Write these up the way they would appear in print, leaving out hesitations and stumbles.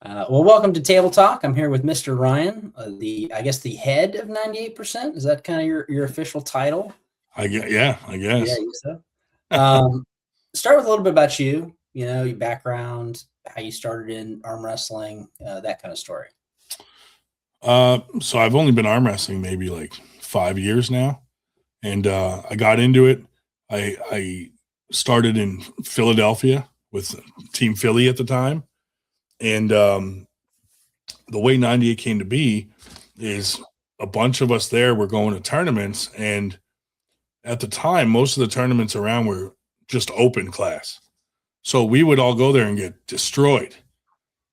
Well, welcome to Table Talk. I'm here with Mr. Ryan, the head of 98%. Is that kind of your official title? I guess. Yeah, I guess so. Start with a little bit about you. You know, your background, how you started in arm wrestling, that kind of story. So I've only been arm wrestling maybe like 5 years now, and I got into it. I started in Philadelphia with Team Philly at the time, and the way 98 came to be is a bunch of us there were going to tournaments, and at the time, most of the tournaments around were just open class. So we would all go there and get destroyed.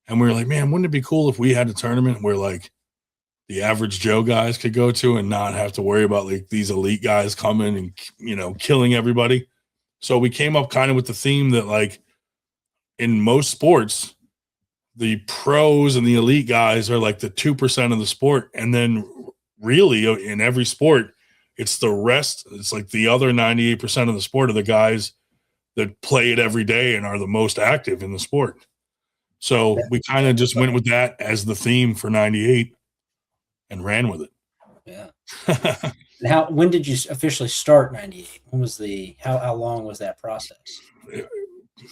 And we were like, man, wouldn't it be cool if we had a tournament where like the average Joe guys could go to and not have to worry about like these elite guys coming and, you know, killing everybody. So we came up kind of with the theme that like in most sports, the pros and the elite guys are like the 2% of the sport. And then really in every sport, it's the rest. It's like the other 98% of the sport are the guys that play it every day and are the most active in the sport. So we kind of just went with that as the theme for 98 and ran with it. Yeah. When did you officially start 98? When was how long was that process?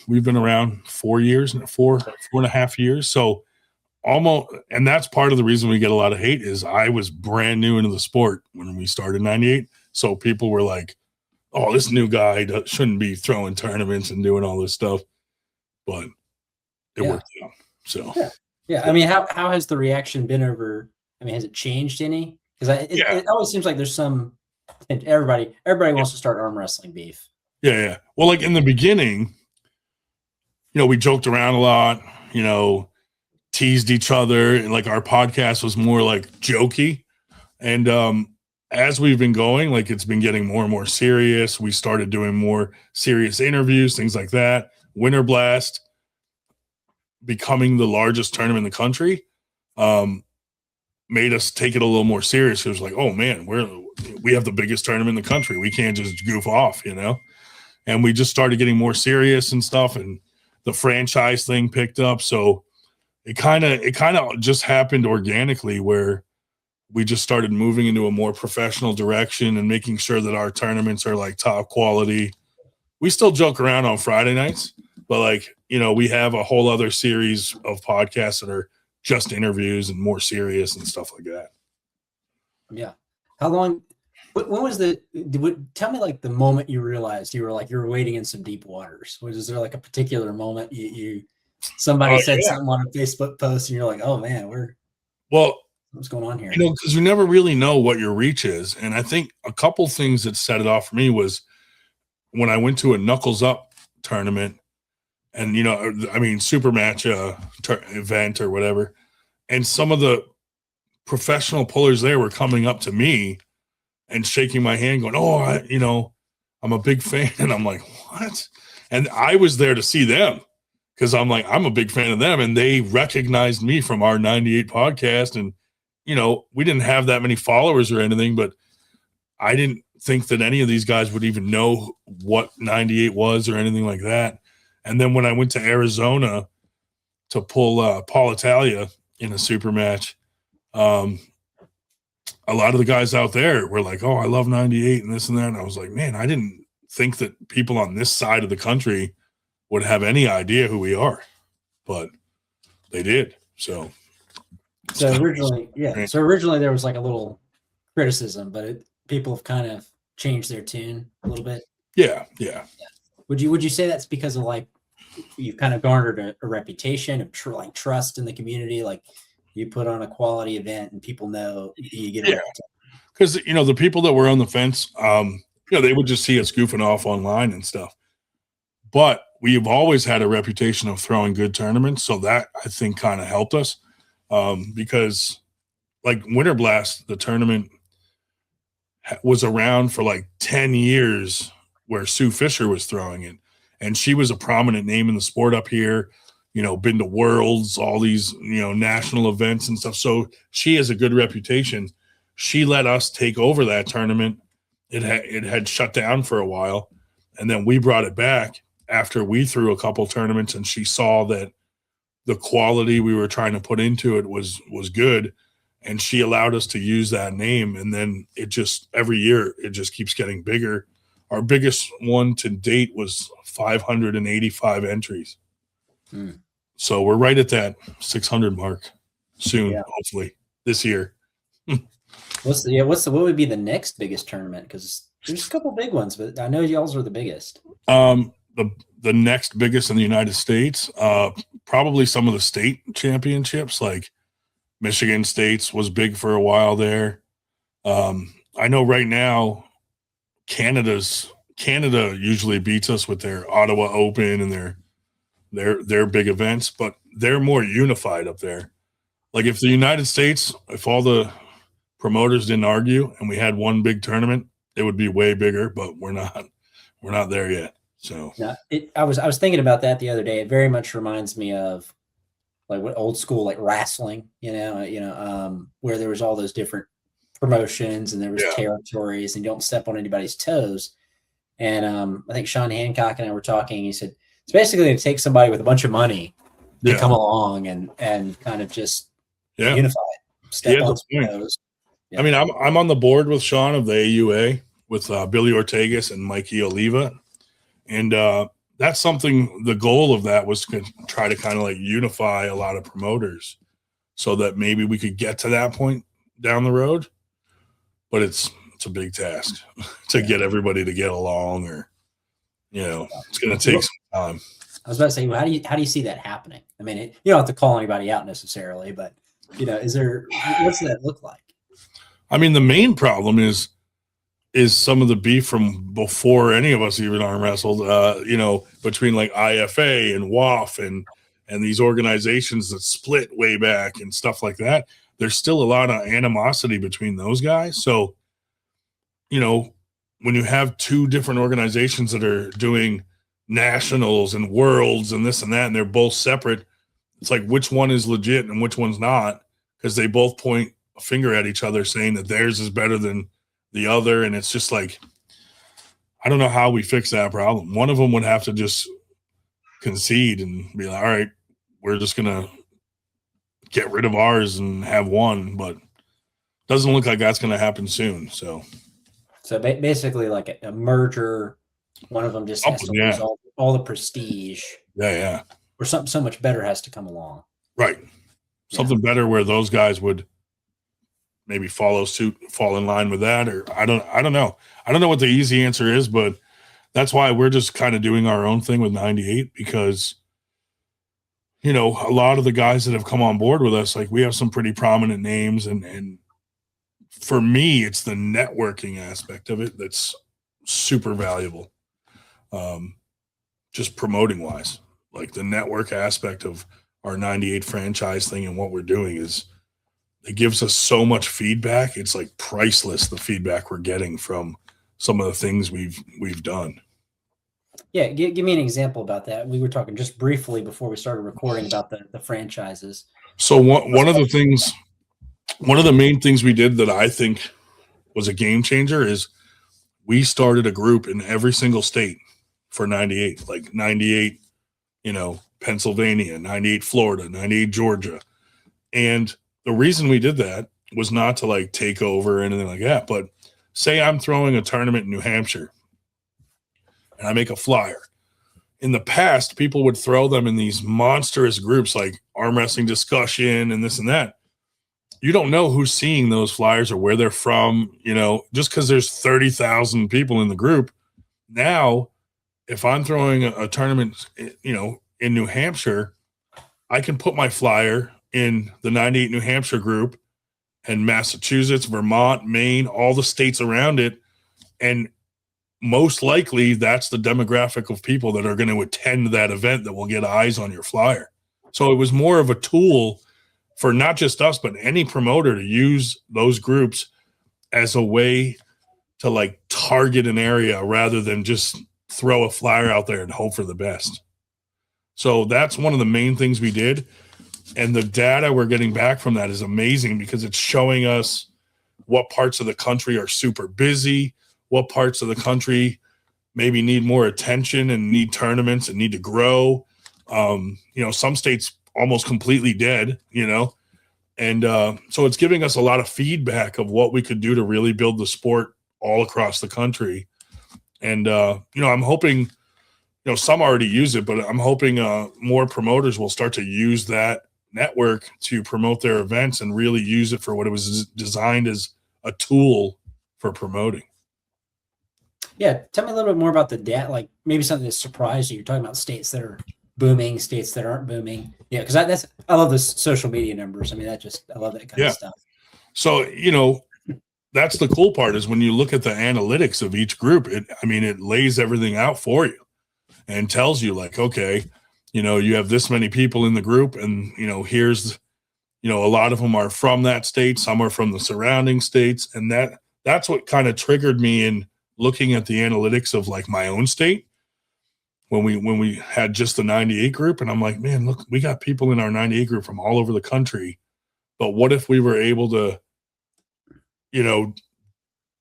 We've been around 4 years, four and a half years. So almost, and that's part of the reason we get a lot of hate is I was brand new into the sport when we started 98. So people were like, oh, this new guy shouldn't be throwing tournaments and doing all this stuff. But it worked out. So yeah. I mean, how has the reaction been over? I mean, has it changed any? Because it always seems like there's some, and everybody wants to start arm wrestling beef. Yeah. Well, like in the beginning, you know, we joked around a lot, you know, teased each other, and like our podcast was more like jokey. And as we've been going, like it's been getting more and more serious. We started doing more serious interviews, things like that. Winter Blast becoming the largest tournament in the country made us take it a little more serious. It was like, oh man, we have the biggest tournament in the country. We can't just goof off, you know? And we just started getting more serious and stuff, and the franchise thing picked up. So it kind of just happened organically where we just started moving into a more professional direction and making sure that our tournaments are like top quality. We still joke around on Friday nights, but like, you know, we have a whole other series of podcasts that are just interviews and more serious and stuff like that. Yeah. How long, when was tell me like the moment you realized you were wading in some deep waters? Was there like a particular moment somebody said something on a Facebook post and you're like, oh man, what's going on here? You know, because you never really know what your reach is. And I think a couple things that set it off for me was when I went to a Knuckles Up tournament and, you know, I mean, super match event or whatever. And some of the professional pullers there were coming up to me and shaking my hand going, oh, I'm a big fan. And I'm like, what? And I was there to see them because I'm like, I'm a big fan of them. And they recognized me from our 98 podcast. And, you know, we didn't have that many followers or anything, but I didn't think that any of these guys would even know what 98 was or anything like that. And then when I went to Arizona to pull Paul Italia in a super match, a lot of the guys out there were like, oh, I love 98 and this and that. And I was like, man, I didn't think that people on this side of the country would have any idea who we are, but they did. So originally there was like a little criticism, but people have kind of changed their tune a little bit. Yeah. Would you say that's because of like you've kind of garnered a reputation of like trust in the community, like you put on a quality event and people know you get it? Because you know the people that were on the fence, you know, they would just see us goofing off online and stuff. But we've always had a reputation of throwing good tournaments, so that I think kind of helped us. Because like Winter Blast, the tournament was around for like 10 years where Sue Fisher was throwing it. And she was a prominent name in the sport up here, you know, been to worlds, all these, you know, national events and stuff. So she has a good reputation. She let us take over that tournament. It had shut down for a while. And then we brought it back after we threw a couple tournaments and she saw that the quality we were trying to put into it was good. And she allowed us to use that name. And then it just, every year, it just keeps getting bigger. Our biggest one to date was 585 entries. So we're right at that 600 mark soon, hopefully this year. What would be the next biggest tournament? Because there's a couple big ones, but I know y'all's are the biggest. The next biggest in the United States, probably some of the state championships, like Michigan State's was big for a while there. I know right now Canada usually beats us with their Ottawa Open and their big events, but they're more unified up there. Like if the United States, if all the promoters didn't argue and we had one big tournament, it would be way bigger, but we're not there yet. So no, I was thinking about that the other day. It very much reminds me of like what old school like wrestling, where there was all those different promotions and there was territories and you don't step on anybody's toes. And I think Sean Hancock and I were talking. He said it's basically going to take somebody with a bunch of money to come along and kind of just unify it, step on some toes. I mean, I'm on the board with Sean of the AUA with Billy Ortegas and Mikey Oliva. And that's something, the goal of that was to try to kind of like unify a lot of promoters so that maybe we could get to that point down the road. But it's a big task to get everybody to get along, or, it's going to take some time. I was about to say, well, how do you see that happening? I mean, you don't have to call anybody out necessarily, but, what's that look like? I mean, the main problem is some of the beef from before any of us even arm wrestled, between like IFA and WAF and these organizations that split way back and stuff like that. There's still a lot of animosity between those guys. So, when you have two different organizations that are doing nationals and worlds and this and that, and they're both separate, it's like which one is legit and which one's not, because they both point a finger at each other saying that theirs is better than the other. And it's just like, I don't know how we fix that problem. One of them would have to just concede and be like, all right, we're just going to get rid of ours and have one, but doesn't look like that's going to happen soon. So basically like a merger, one of them just has to lose all the prestige. Yeah. Or something so much better has to come along. Right. Something better where those guys would maybe follow suit, fall in line with that, or I don't know. I don't know what the easy answer is, but that's why we're just kind of doing our own thing with 98, because, a lot of the guys that have come on board with us, like we have some pretty prominent names, and for me, it's the networking aspect of it that's super valuable. Just promoting wise, like the network aspect of our 98 franchise thing and what we're doing it gives us so much feedback. It's like priceless, the feedback we're getting from some of the things we've done. Yeah, give me an example about that. We were talking just briefly before we started recording about the franchises. So one of the main things we did that I think was a game changer is we started a group in every single state for 98, like 98, Pennsylvania, 98 Florida, 98 Georgia. And the reason we did that was not to like take over or anything like that, but say I'm throwing a tournament in New Hampshire and I make a flyer. In the past, people would throw them in these monstrous groups like Arm Wrestling Discussion and this and that. You don't know who's seeing those flyers or where they're from, just because there's 30,000 people in the group. Now, if I'm throwing a tournament, in New Hampshire, I can put my flyer in the 98 New Hampshire group and Massachusetts, Vermont, Maine, all the states around it. And most likely that's the demographic of people that are going to attend that event that will get eyes on your flyer. So it was more of a tool for not just us, but any promoter to use those groups as a way to like target an area rather than just throw a flyer out there and hope for the best. So that's one of the main things we did. And the data we're getting back from that is amazing because it's showing us what parts of the country are super busy, what parts of the country maybe need more attention and need tournaments and need to grow. Some states almost completely dead, and so it's giving us a lot of feedback of what we could do to really build the sport all across the country. And I'm hoping, some already use it, but I'm hoping more promoters will start to use that network to promote their events and really use it for what it was designed as, a tool for promoting. Yeah, tell me a little bit more about the data, like maybe something that surprised you. You're talking about states that are booming, states that aren't booming. Yeah, because I love the social media numbers. I mean, I love that kind of stuff. So, that's the cool part, is when you look at the analytics of each group, it lays everything out for you and tells you, like, okay, you have this many people in the group, and, here's, a lot of them are from that state, some are from the surrounding states. And that's what kind of triggered me in looking at the analytics of, like, my own state when we had just the 98 group. And I'm like, man, look, we got people in our 98 group from all over the country. But what if we were able to,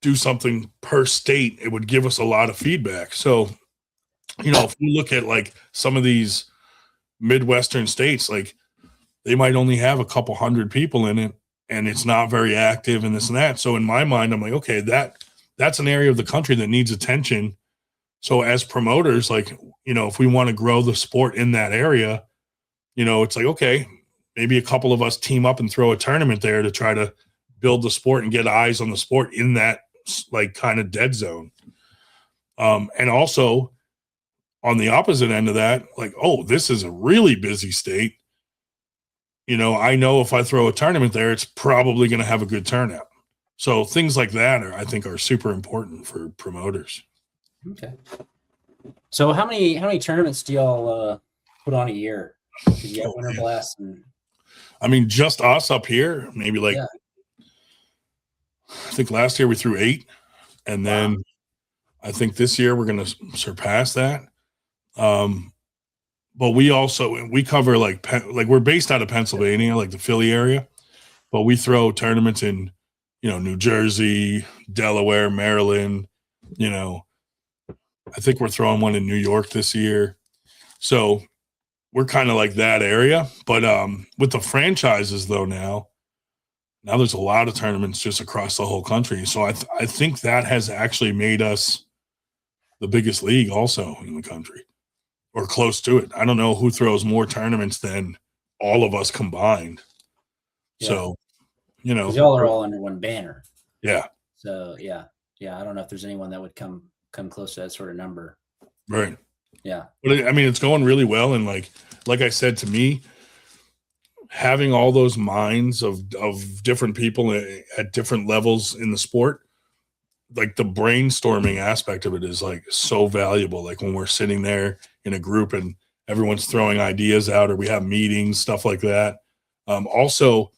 do something per state? It would give us a lot of feedback. So, if we look at, like, some of these Midwestern states, like, they might only have a couple hundred people in it, and it's not very active and this and that. So in my mind, I'm like, okay, that's an area of the country that needs attention. So as promoters, like, if we want to grow the sport in that area, it's like, okay, maybe a couple of us team up and throw a tournament there to try to build the sport and get eyes on the sport in that, like, kind of dead zone. And also on the opposite end of that, like, oh, this is a really busy state. I know if I throw a tournament there, it's probably going to have a good turnout. So things like that I think are super important for promoters. Okay. So how many tournaments do y'all put on a year? You got Winter Blast, and just us up here, maybe I think last year we threw 8, and then I think this year we're going to surpass that. But we cover, like we're based out of Pennsylvania, like the Philly area, but we throw tournaments in, New Jersey, Delaware, Maryland. I think we're throwing one in New York this year. So we're kind of like that area. But with the franchises, though, now there's a lot of tournaments just across the whole country. So I think that has actually made us the biggest league also in the country, or close to it. I don't know who throws more tournaments than all of us combined. Yeah. So, because y'all are all under one banner. Yeah. So yeah. I don't know if there's anyone that would come close to that sort of number. Right. Yeah. But it's going really well. And like I said, to me, having all those minds of different people at different levels in the sport, like the brainstorming aspect of it is, like, so valuable. Like when we're sitting there in a group and everyone's throwing ideas out, or we have meetings, stuff like that. Also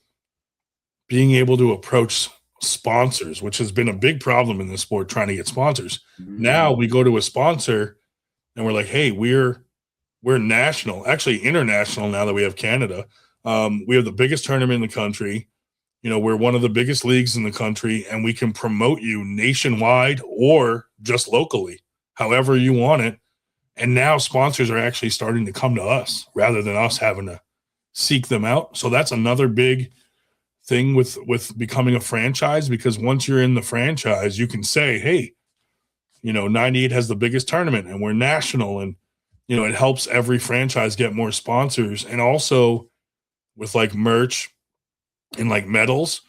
being able to approach sponsors, which has been a big problem in the sport, trying to get sponsors. Mm-hmm. Now we go to a sponsor and we're like, hey, we're national, actually international, now that we have Canada. We have the biggest tournament in the country. We're one of the biggest leagues in the country, and we can promote you nationwide or just locally, however you want it. And now sponsors are actually starting to come to us rather than us having to seek them out. So that's another big thing with becoming a franchise, because once you're in the franchise, you can say, hey, 98 has the biggest tournament and we're national. And, it helps every franchise get more sponsors. And also with, like, merch and, like, medals,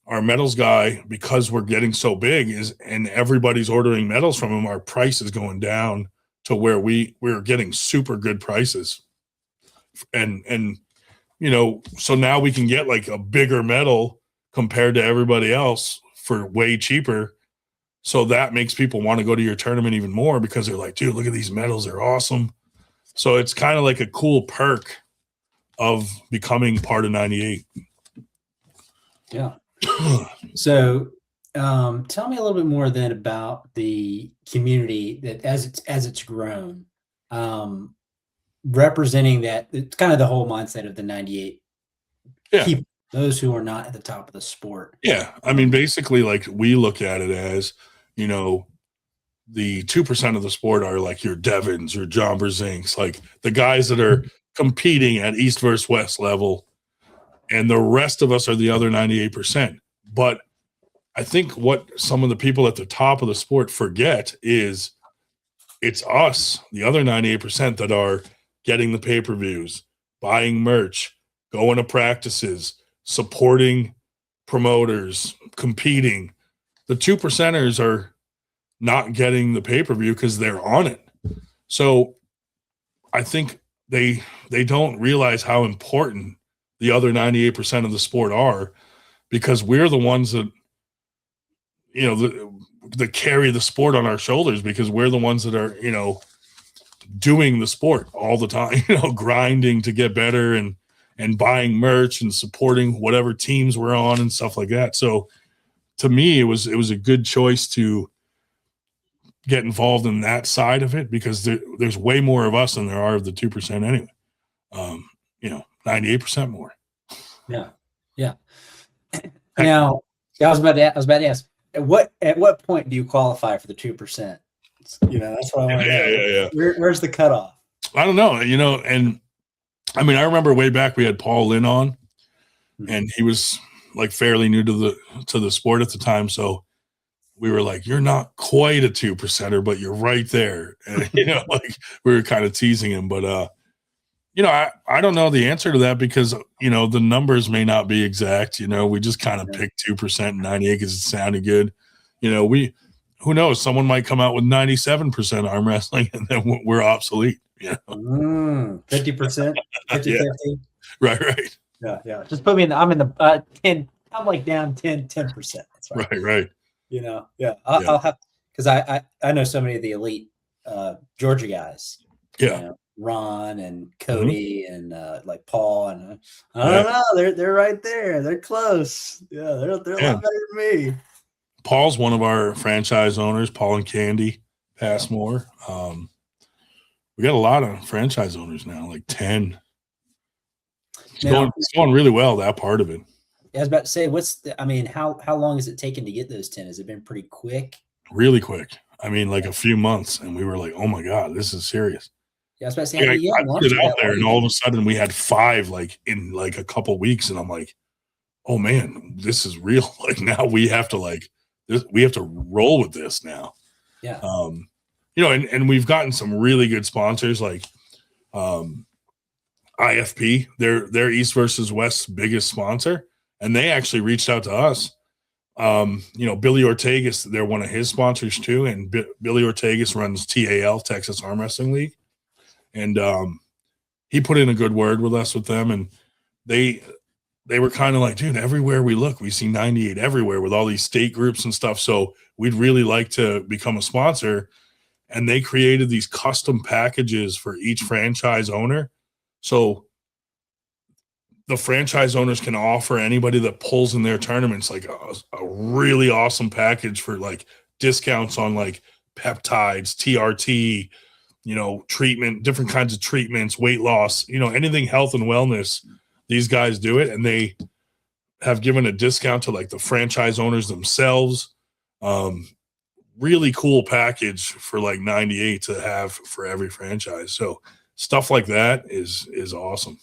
our medals guy, because we're getting so big, and everybody's ordering medals from him, our price is going down to where we're getting super good prices. And so now we can get, like, a bigger medal compared to everybody else for way cheaper. So that makes people want to go to your tournament even more, because they're like, dude, look at these medals. They're awesome. So it's kind of like a cool perk of becoming part of 98. Yeah. So tell me a little bit more then about the community that as it's grown, representing that. It's kind of the whole mindset of the 98. Yeah. Keep those who are not at the top of the sport. Yeah. Basically, like, we look at it as, the 2% of the sport are, like, your Devons, your John Brzezinks, like the guys that are competing at East versus West level, and the rest of us are the other 98%. But I think what some of the people at the top of the sport forget is it's us, the other 98%, that are getting the pay-per-views, buying merch, going to practices, supporting promoters, competing. The 2%ers are not getting the pay-per-view because they're on it. So I think they don't realize how important the other 98% of the sport are, because we're the ones that, that carry the sport on our shoulders, because we're the ones that are, doing the sport all the time, grinding to get better and buying merch and supporting whatever teams we're on and stuff like that. So to me, it was a good choice to get involved in that side of it, because there's way more of us than there are of the 2% anyway. 98% more. Yeah. Now, I was about to ask, at what point do you qualify for the 2%? That's what I want to know. Yeah. Where's the cutoff? I don't know. And I mean, I remember way back we had Paul Lynn on, and he was like fairly new to the sport at the time. So we were like, you're not quite a 2%er, but you're right there. And, like we were kind of teasing him, but, I don't know the answer to that, because, the numbers may not be exact. We just kind of picked 2% and 98 because it sounded good. Who knows? Someone might come out with 97% arm wrestling, and then we're obsolete. 50%, 50-50. Right. Yeah. Just put me I'm in the 10. I'm like down 10%. That's right. I'll have, because I know so many of the elite Georgia guys. Yeah. Ron and Cody and like Paul, and I don't know, they're right there. They're close. Yeah, they're a lot better than me. Paul's one of our franchise owners, Paul and Candy Passmore. We got a lot of franchise owners now, like 10. It's going really well, that part of it. I was about to say, how long has it taken to get those 10? Has it been pretty quick? Really quick. I mean, like a few months, and we were like, oh my God, this is serious. Yeah, I was about to say, I put it out there, and all of a sudden we had 5 like in like a couple weeks, and I'm like, oh man, this is real. Like now we have to we have to roll with this now. Yeah. And we've gotten some really good sponsors, like IFP. They're East versus West's biggest sponsor, and they actually reached out to us. Billy Ortegas, they're one of his sponsors too, and Billy Ortegas runs TAL, Texas Arm Wrestling League, and he put in a good word with them, and they were kind of like, dude, everywhere we look, we see 98 everywhere with all these state groups and stuff. So we'd really like to become a sponsor. And they created these custom packages for each franchise owner. So the franchise owners can offer anybody that pulls in their tournaments like a really awesome package for like discounts on like peptides, TRT, treatment, different kinds of treatments, weight loss, anything health and wellness. These guys do it, and they have given a discount to like the franchise owners themselves. Really cool package for like 98 to have for every franchise. So stuff like that is awesome.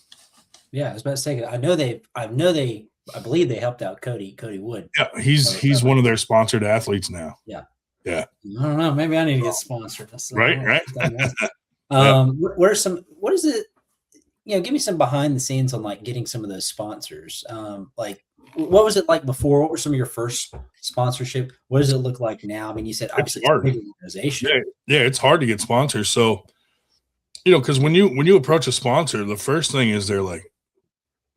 Yeah, I was about to say, I believe they helped out Cody Wood. Yeah, he's one of their sponsored athletes now. Yeah. I don't know. Maybe I need to get sponsored. Right. What is it? Give me some behind the scenes on like getting some of those sponsors. Like, what was it like before? What were some of your first sponsorship? What does it look like now? I mean, you said obviously it's a big organization. Yeah, it's hard to get sponsors. So, because when you approach a sponsor, the first thing is they're like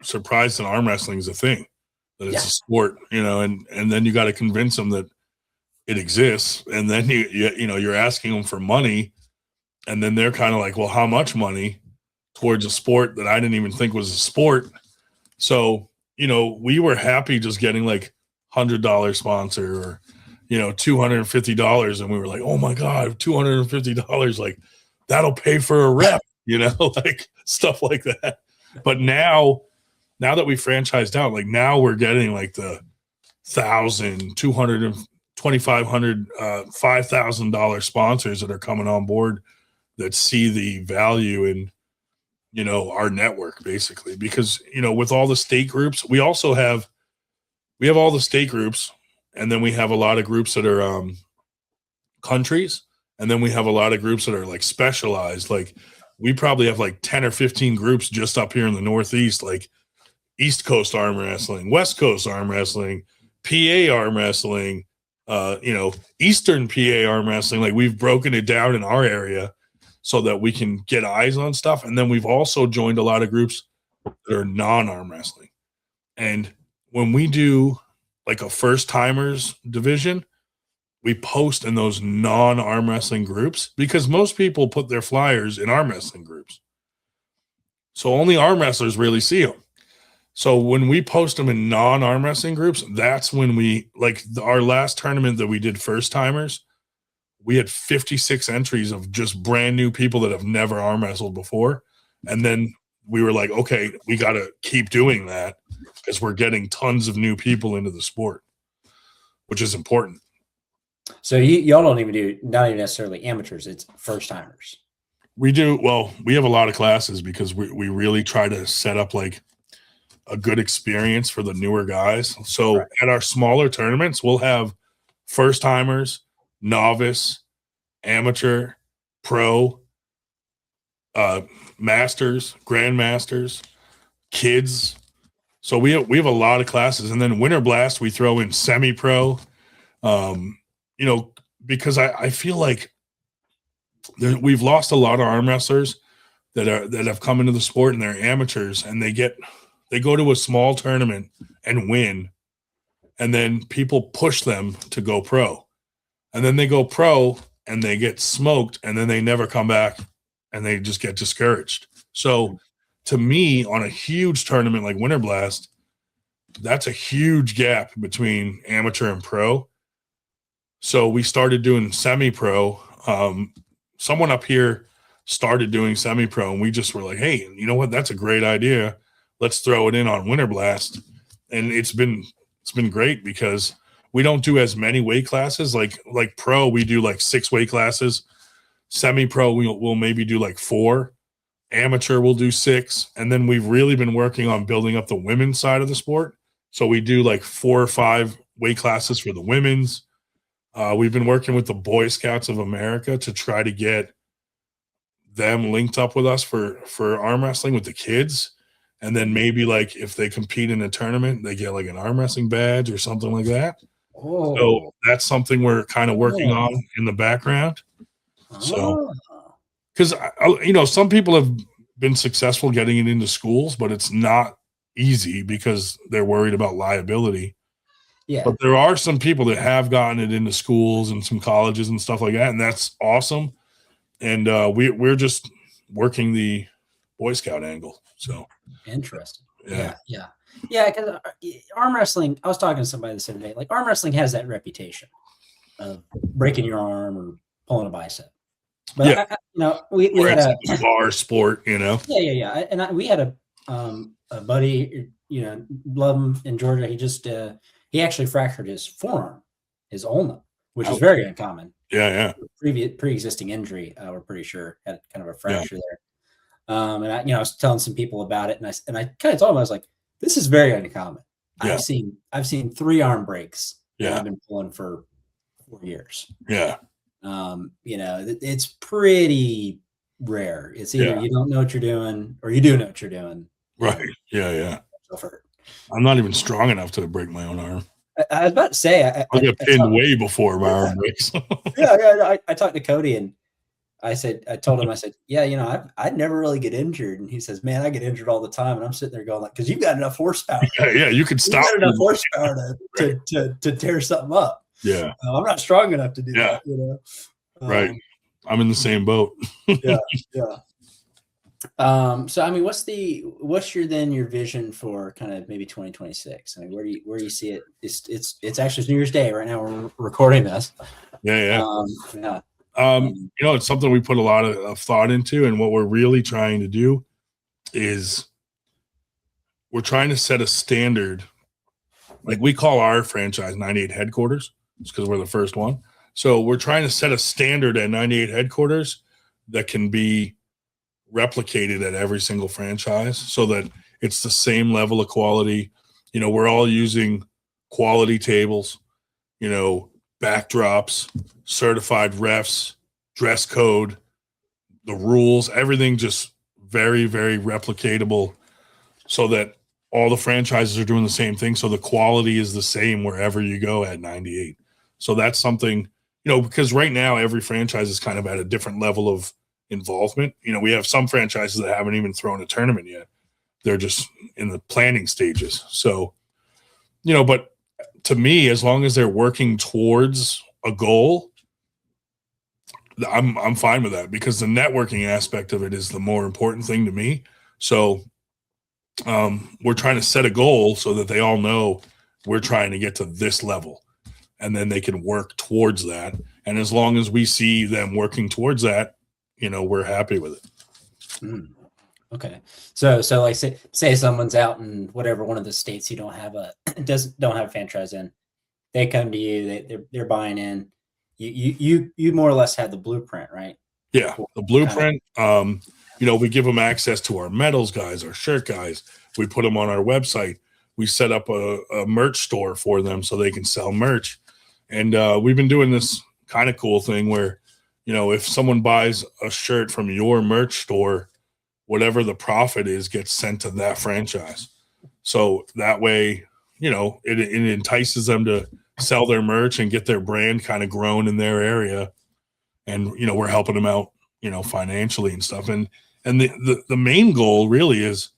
surprised that arm wrestling is a thing, that it's a sport, and then you got to convince them that it exists, and then you're asking them for money, and then they're kind of like, well, how much money towards a sport that I didn't even think was a sport? So, we were happy just getting like $100 sponsor or, $250. And we were like, oh my God, $250, like that'll pay for a rep, like stuff like that. But now that we franchised out, like now we're getting like the $1,000, $200, $2,500, $5,000 sponsors that are coming on board that see the value in our network basically, because, with all the state groups, we have all the state groups, and then we have a lot of groups that are countries, and then we have a lot of groups that are like specialized. Like we probably have like 10 or 15 groups just up here in the Northeast, like East Coast Arm Wrestling, West Coast Arm Wrestling, PA Arm Wrestling, Eastern PA Arm Wrestling. Like we've broken it down in our area so that we can get eyes on stuff. And then we've also joined a lot of groups that are non-arm wrestling. And when we do like a first timers division, we post in those non-arm wrestling groups because most people put their flyers in arm wrestling groups. So only arm wrestlers really see them. So when we post them in non-arm wrestling groups, that's when we, like our last tournament that we did first timers, we had 56 entries of just brand new people that have never arm wrestled before. And then we were like, okay, we got to keep doing that because we're getting tons of new people into the sport, which is important. So y'all don't even do, not even necessarily amateurs, it's first timers. We do. Well, we have a lot of classes because we really try to set up like a good experience for the newer guys. So right. At our smaller tournaments, we'll have first timers, novice, amateur, pro, masters, grandmasters, kids. So we have a lot of classes. And then Winter Blast, we throw in semi-pro, because I feel like we've lost a lot of arm wrestlers that have come into the sport and they're amateurs, and they go to a small tournament and win, and then people push them to go pro. And then they go pro and they get smoked, and then they never come back and they just get discouraged. So to me, on a huge tournament like Winter Blast, that's a huge gap between amateur and pro. So we started doing semi-pro. Someone up here started doing semi-pro, and we just were like, hey, you know what? That's a great idea. Let's throw it in on Winter Blast. And it's been great because we don't do as many weight classes. Like pro, we do like 6 weight classes. Semi-pro, we'll maybe do like 4. Amateur, we'll do 6. And then we've really been working on building up the women's side of the sport. So we do like 4 or 5 weight classes for the women's. We've been working with the Boy Scouts of America to try to get them linked up with us for arm wrestling with the kids. And then maybe like if they compete in a tournament, they get like an arm wrestling badge or something like that. Oh. So that's something we're kind of working on in the background. So, because some people have been successful getting it into schools, but it's not easy because they're worried about liability. Yeah. But there are some people that have gotten it into schools and some colleges and stuff like that, and that's awesome. And we're just working the Boy Scout angle. So interesting. Yeah. Because arm wrestling, I was talking to somebody this other day. Like arm wrestling has that reputation of breaking your arm or pulling a bicep. But yeah. We had a bar sport. Yeah. And we had a buddy, love him in Georgia. He just he actually fractured his forearm, his ulna, which is very uncommon. Yeah. Pre-existing injury, we're pretty sure, had kind of a fracture there. And I was telling some people about it, and I kind of told them, I was like, this is very uncommon. Yeah. I've seen 3 arm breaks. Yeah. I've been pulling for 4 years. Yeah. It's pretty rare. It's either you don't know what you're doing or you do know what you're doing. Right. Yeah. I'm not even strong enough to break my own arm. I was about to say, I get pinned way before my arm breaks. I talked to Cody and I told him, I'd never really get injured. And he says, man, I get injured all the time. And I'm sitting there going like, cause you've got enough horsepower. Yeah. You can stop. You've got enough horsepower to tear something up. Yeah. I'm not strong enough to do that, Right. I'm in the same boat. Yeah. So I mean, what's your vision for kind of maybe 2026? I mean, where do you see it? It's actually New Year's Day right now. We're recording this. Yeah. It's something we put a lot of thought into, and what we're really trying to do is we're trying to set a standard. Like we call our franchise 98 Headquarters. It's because we're the first one. So we're trying to set a standard at 98 Headquarters that can be replicated at every single franchise so that it's the same level of quality. You know, we're all using quality tables, you know, backdrops, certified refs, dress code, the rules, everything just very, very replicatable so that all the franchises are doing the same thing. So the quality is the same wherever you go at 98. So that's something, you know, because right now every franchise is kind of at a different level of involvement. You know, we have some franchises that haven't even thrown a tournament yet. They're just in the planning stages. So, you know, but to me, as long as they're working towards a goal, I'm fine with that, because the networking aspect of it is the more important thing to me. So we're trying to set a goal so that they all know we're trying to get to this level, and then they can work towards that. And as long as we see them working towards that, you know, we're happy with it. Mm. Okay. So like say someone's out in whatever one of the states you don't have a franchise in, they come to you, they're buying in. You more or less have the blueprint, right? Yeah, the blueprint. You know, we give them access to our medals guys, our shirt guys. We put them on our website. We set up a merch store for them so they can sell merch. And we've been doing this kind of cool thing where, you know, if someone buys a shirt from your merch store, whatever the profit is gets sent to that franchise. So that way, you know, it entices them to sell their merch and get their brand kind of grown in their area. And, you know, we're helping them out, you know, financially and stuff. And the main goal really is,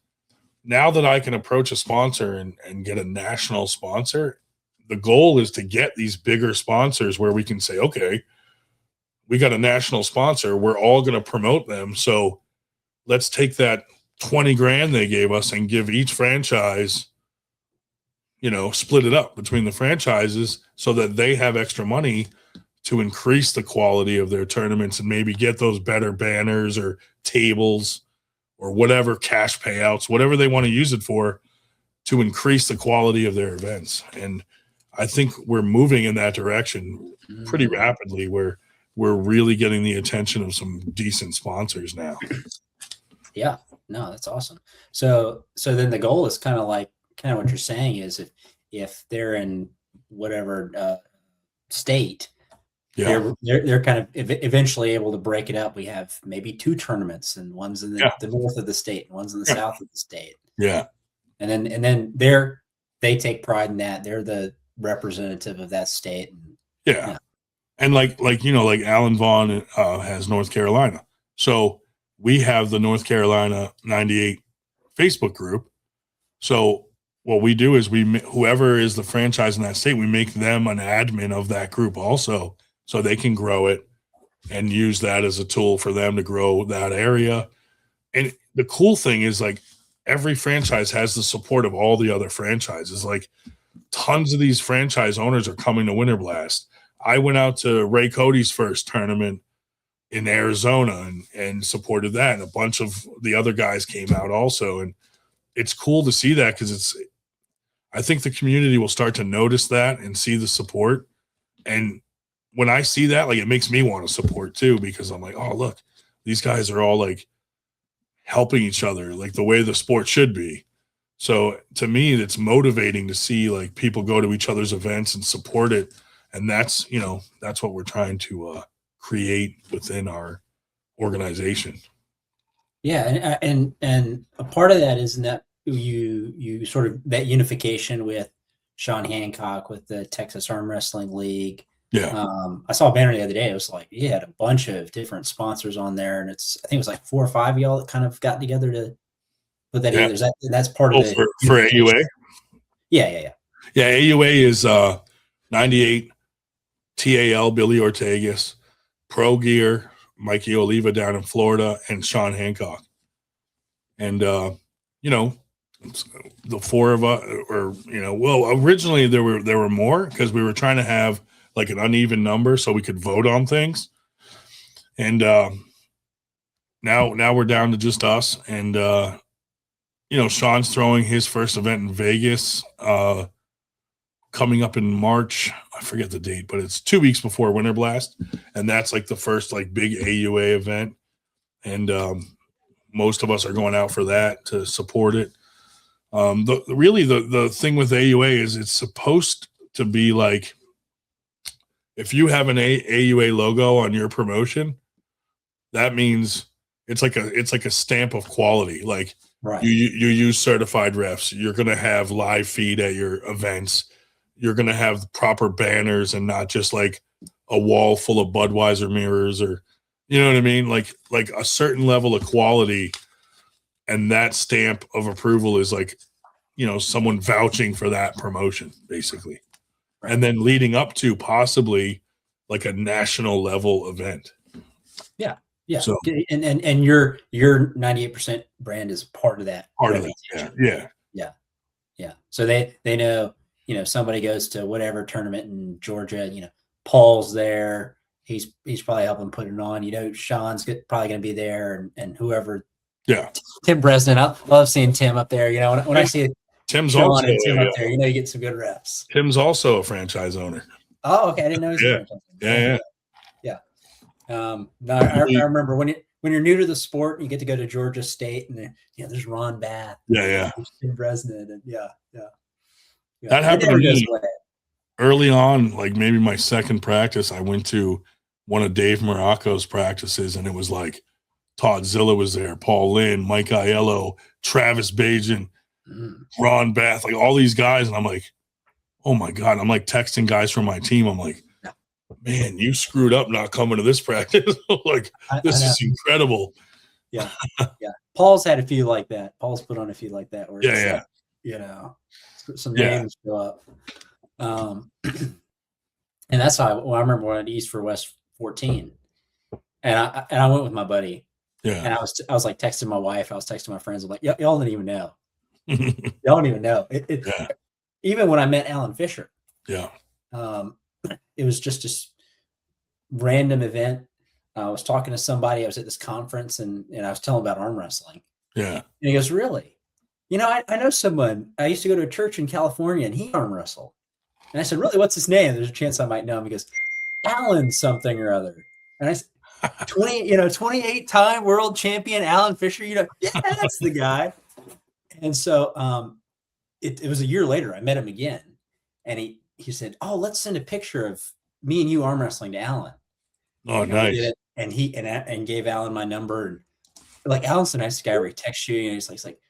now that I can approach a sponsor and get a national sponsor, the goal is to get these bigger sponsors where we can say, okay, we got a national sponsor, we're all going to promote them. So let's take that 20 grand they gave us and give each franchise, you know, split it up between the franchises so that they have extra money to increase the quality of their tournaments and maybe get those better banners or tables or whatever, cash payouts, whatever they want to use it for, to increase the quality of their events. And I think we're moving in that direction pretty rapidly, where we're really getting the attention of some decent sponsors now. Yeah, no, that's awesome. So then the goal is kind of what you're saying is if they're in whatever state, yeah, they're kind of eventually able to break it up. We have maybe 2 tournaments, and one's in the north of the state, and one's in the south of the state. Yeah, and then they take pride in that. They're the representative of that state. Yeah. And like you know, like Alan Vaughn has North Carolina, so we have the North Carolina 98 Facebook group. So what we do is whoever is the franchise in that state, we make them an admin of that group also, so they can grow it and use that as a tool for them to grow that area. And the cool thing is, like, every franchise has the support of all the other franchises. Like, tons of these franchise owners are coming to Winter Blast. I went out to Ray Cody's first tournament in Arizona and supported that. And a bunch of the other guys came out also. And it's cool to see that, because I think the community will start to notice that and see the support. And when I see that, like, it makes me want to support too, because I'm like, oh, look, these guys are all like helping each other, like the way the sport should be. So to me, it's motivating to see, like, people go to each other's events and support it. And that's, you know, that's what we're trying to create within our organization. Yeah. And a part of that is that you sort of, that unification with Sean Hancock, with the Texas Arm Wrestling League. Yeah. I saw a banner the other day. It was like, you had a bunch of different sponsors on there, and I think it was like 4 or 5 of y'all that kind of got together to put that together. That's part of it for AUA. Yeah. AUA is 98 TAL Billy Ortegas, Pro Gear Mikey Oliva down in Florida, and Sean Hancock. And you know, the 4 of us, or, you know, well, originally there were more, because we were trying to have like an uneven number so we could vote on things. And now we're down to just us. And you know, Sean's throwing his first event in Vegas coming up in March. I forget the date, but it's 2 weeks before Winter Blast, and that's like the first like big AUA event. And most of us are going out for that to support it. The thing with AUA is it's supposed to be like, if you have an AUA logo on your promotion, that means it's like a stamp of quality. Like Right. you use certified refs. You're going to have live feed at your events. You're going to have proper banners and not just like a wall full of Budweiser mirrors, or, you know what I mean? Like a certain level of quality, and that stamp of approval is like, you know, someone vouching for that promotion, basically. Right. And then leading up to possibly like a national level event. Yeah. Yeah. So, and your 98% brand is part of that. Part of it. Yeah. Yeah. So they know, you know, somebody goes to whatever tournament in Georgia, you know, Paul's there. He's probably helping put it on. You know, Sean's probably going to be there, and whoever. Yeah. Tim Bresnan. I love seeing Tim up there. You know, when I see Tim's Sean also and Tim up there, you know, you get some good reps. Tim's also a franchise owner. Oh, okay. I didn't know he was a franchise owner. Yeah. No, I remember when you're new to the sport, you get to go to Georgia State, and there's Ron Bath. Yeah. Tim Bresnan, and yeah. That happened to me early on. Like maybe my second practice, I went to one of Dave Morocco's practices, and it was like Todd Zilla was there, Paul Lynn, Mike Aiello, Travis Bajan, Ron Bath, like all these guys, and I'm like, oh my God. I'm like texting guys from my team. I'm like, man, you screwed up not coming to this practice. Like, this is incredible. Yeah. Paul's had a few like that. Paul's put on a few like that. Where yeah. You know, some names show up. And that's how I remember when I went East for West 14, and I went with my buddy. Yeah. And I was like texting my wife. I was texting my friends. I'm like, y'all didn't even know. Y'all don't even know. Even when I met Alan Fisher. Yeah. It was just this random event. I was talking to somebody. I was at this conference, and I was telling about arm wrestling. Yeah. And he goes, really? You know, I know someone. I used to go to a church in California, and he arm wrestled. And I said, really, what's his name? There's a chance I might know him. He goes, Alan something or other. And I said, 28-time world champion Alan Fisher. You know, yeah, that's the guy. And so it was a year later. I met him again, and he said, oh, let's send a picture of me and you arm wrestling to Alan. Oh, nice. And he gave Alan my number. And like, Alan's the nice guy where he texts you, and he's like,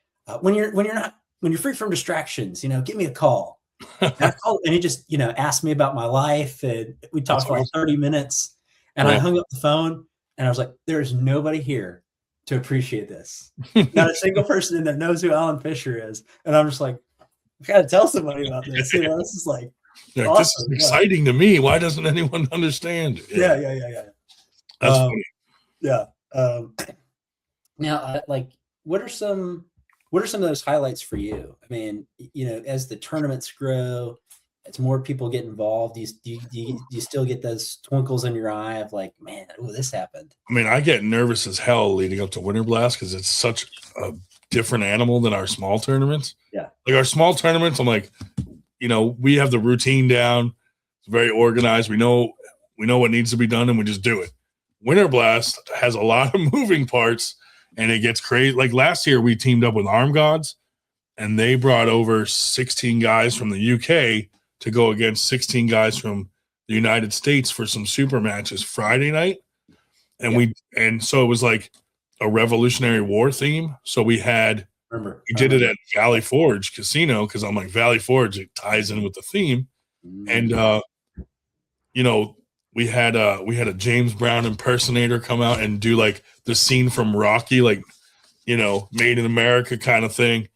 when you're free from distractions, you know, give me a call. And I called, and he just, you know, asked me about my life, and we talked for like 30 minutes, and I hung up the phone, and I was like, there is nobody here to appreciate this. Not a single person in there knows who Alan Fisher is. And I'm just like, I got to tell somebody about this. You know, this is like, awesome. This is exciting to me. Why doesn't anyone understand? Yeah. That's funny. Yeah. Now, like, what are some of those highlights for you? I mean, you know, as the tournaments grow, as more people get involved, do you still get those twinkles in your eye of like, man, oh, this happened? I mean, I get nervous as hell leading up to Winter Blast because it's such a different animal than our small tournaments. Yeah. Like our small tournaments, I'm like, you know, we have the routine down. It's very organized. We know what needs to be done, and we just do it. Winter Blast has a lot of moving parts, and it gets crazy. Like last year, we teamed up with Arm Gods, and they brought over 16 guys from the UK to go against 16 guys from the United States for some super matches Friday night. And so it was like a Revolutionary War theme. So we did it at Valley Forge Casino, because I'm like, Valley Forge, it ties in with the theme. And you know, we had a James Brown impersonator come out and do like the scene from Rocky, like, you know, Made in America kind of thing.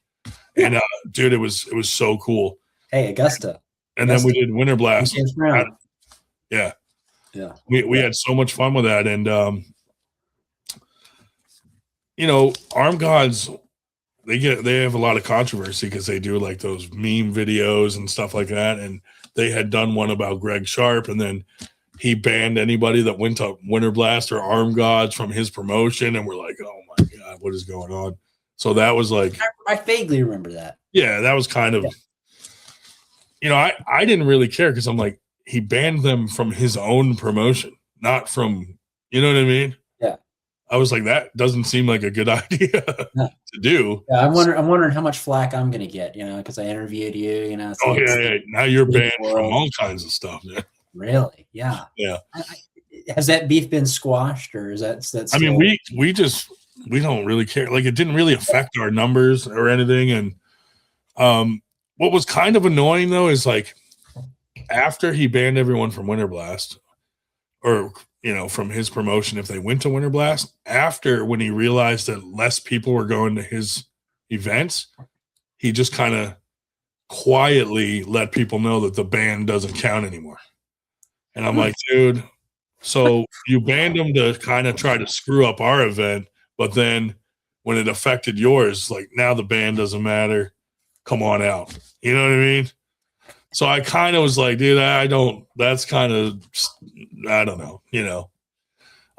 And dude, it was so cool. Hey, Augusta. And then we did Winter Blast. James Brown. Yeah. We had so much fun with that. And you know, Arm Gods, they have a lot of controversy because they do like those meme videos and stuff like that. And they had done one about Greg Sharp, and then he banned anybody that went to Winter Blast or Arm Gods from his promotion. And we're like, oh my God, what is going on? So that was like, I vaguely remember that. Yeah, that was kind of, you know, I didn't really care because I'm like, he banned them from his own promotion, not from, you know what I mean? Yeah. I was like, that doesn't seem like a good idea to do. Yeah, I'm wondering how much flack I'm gonna get, because I interviewed you, Oh yeah. Now you're banned from all kinds of stuff. Yeah. Really? Yeah. Yeah. Has that beef been squashed, or is that still? I mean, we don't really care. Like, it didn't really affect our numbers or anything. And what was kind of annoying though is like after he banned everyone from Winter Blast, or from his promotion, if they went to Winter Blast, after when he realized that less people were going to his events, he just kind of quietly let people know that the ban doesn't count anymore. And I'm like, dude, so you banned him to kind of try to screw up our event, but then when it affected yours, like, now the ban doesn't matter. Come on out. You know what I mean? So I kind of was like, dude, I don't know.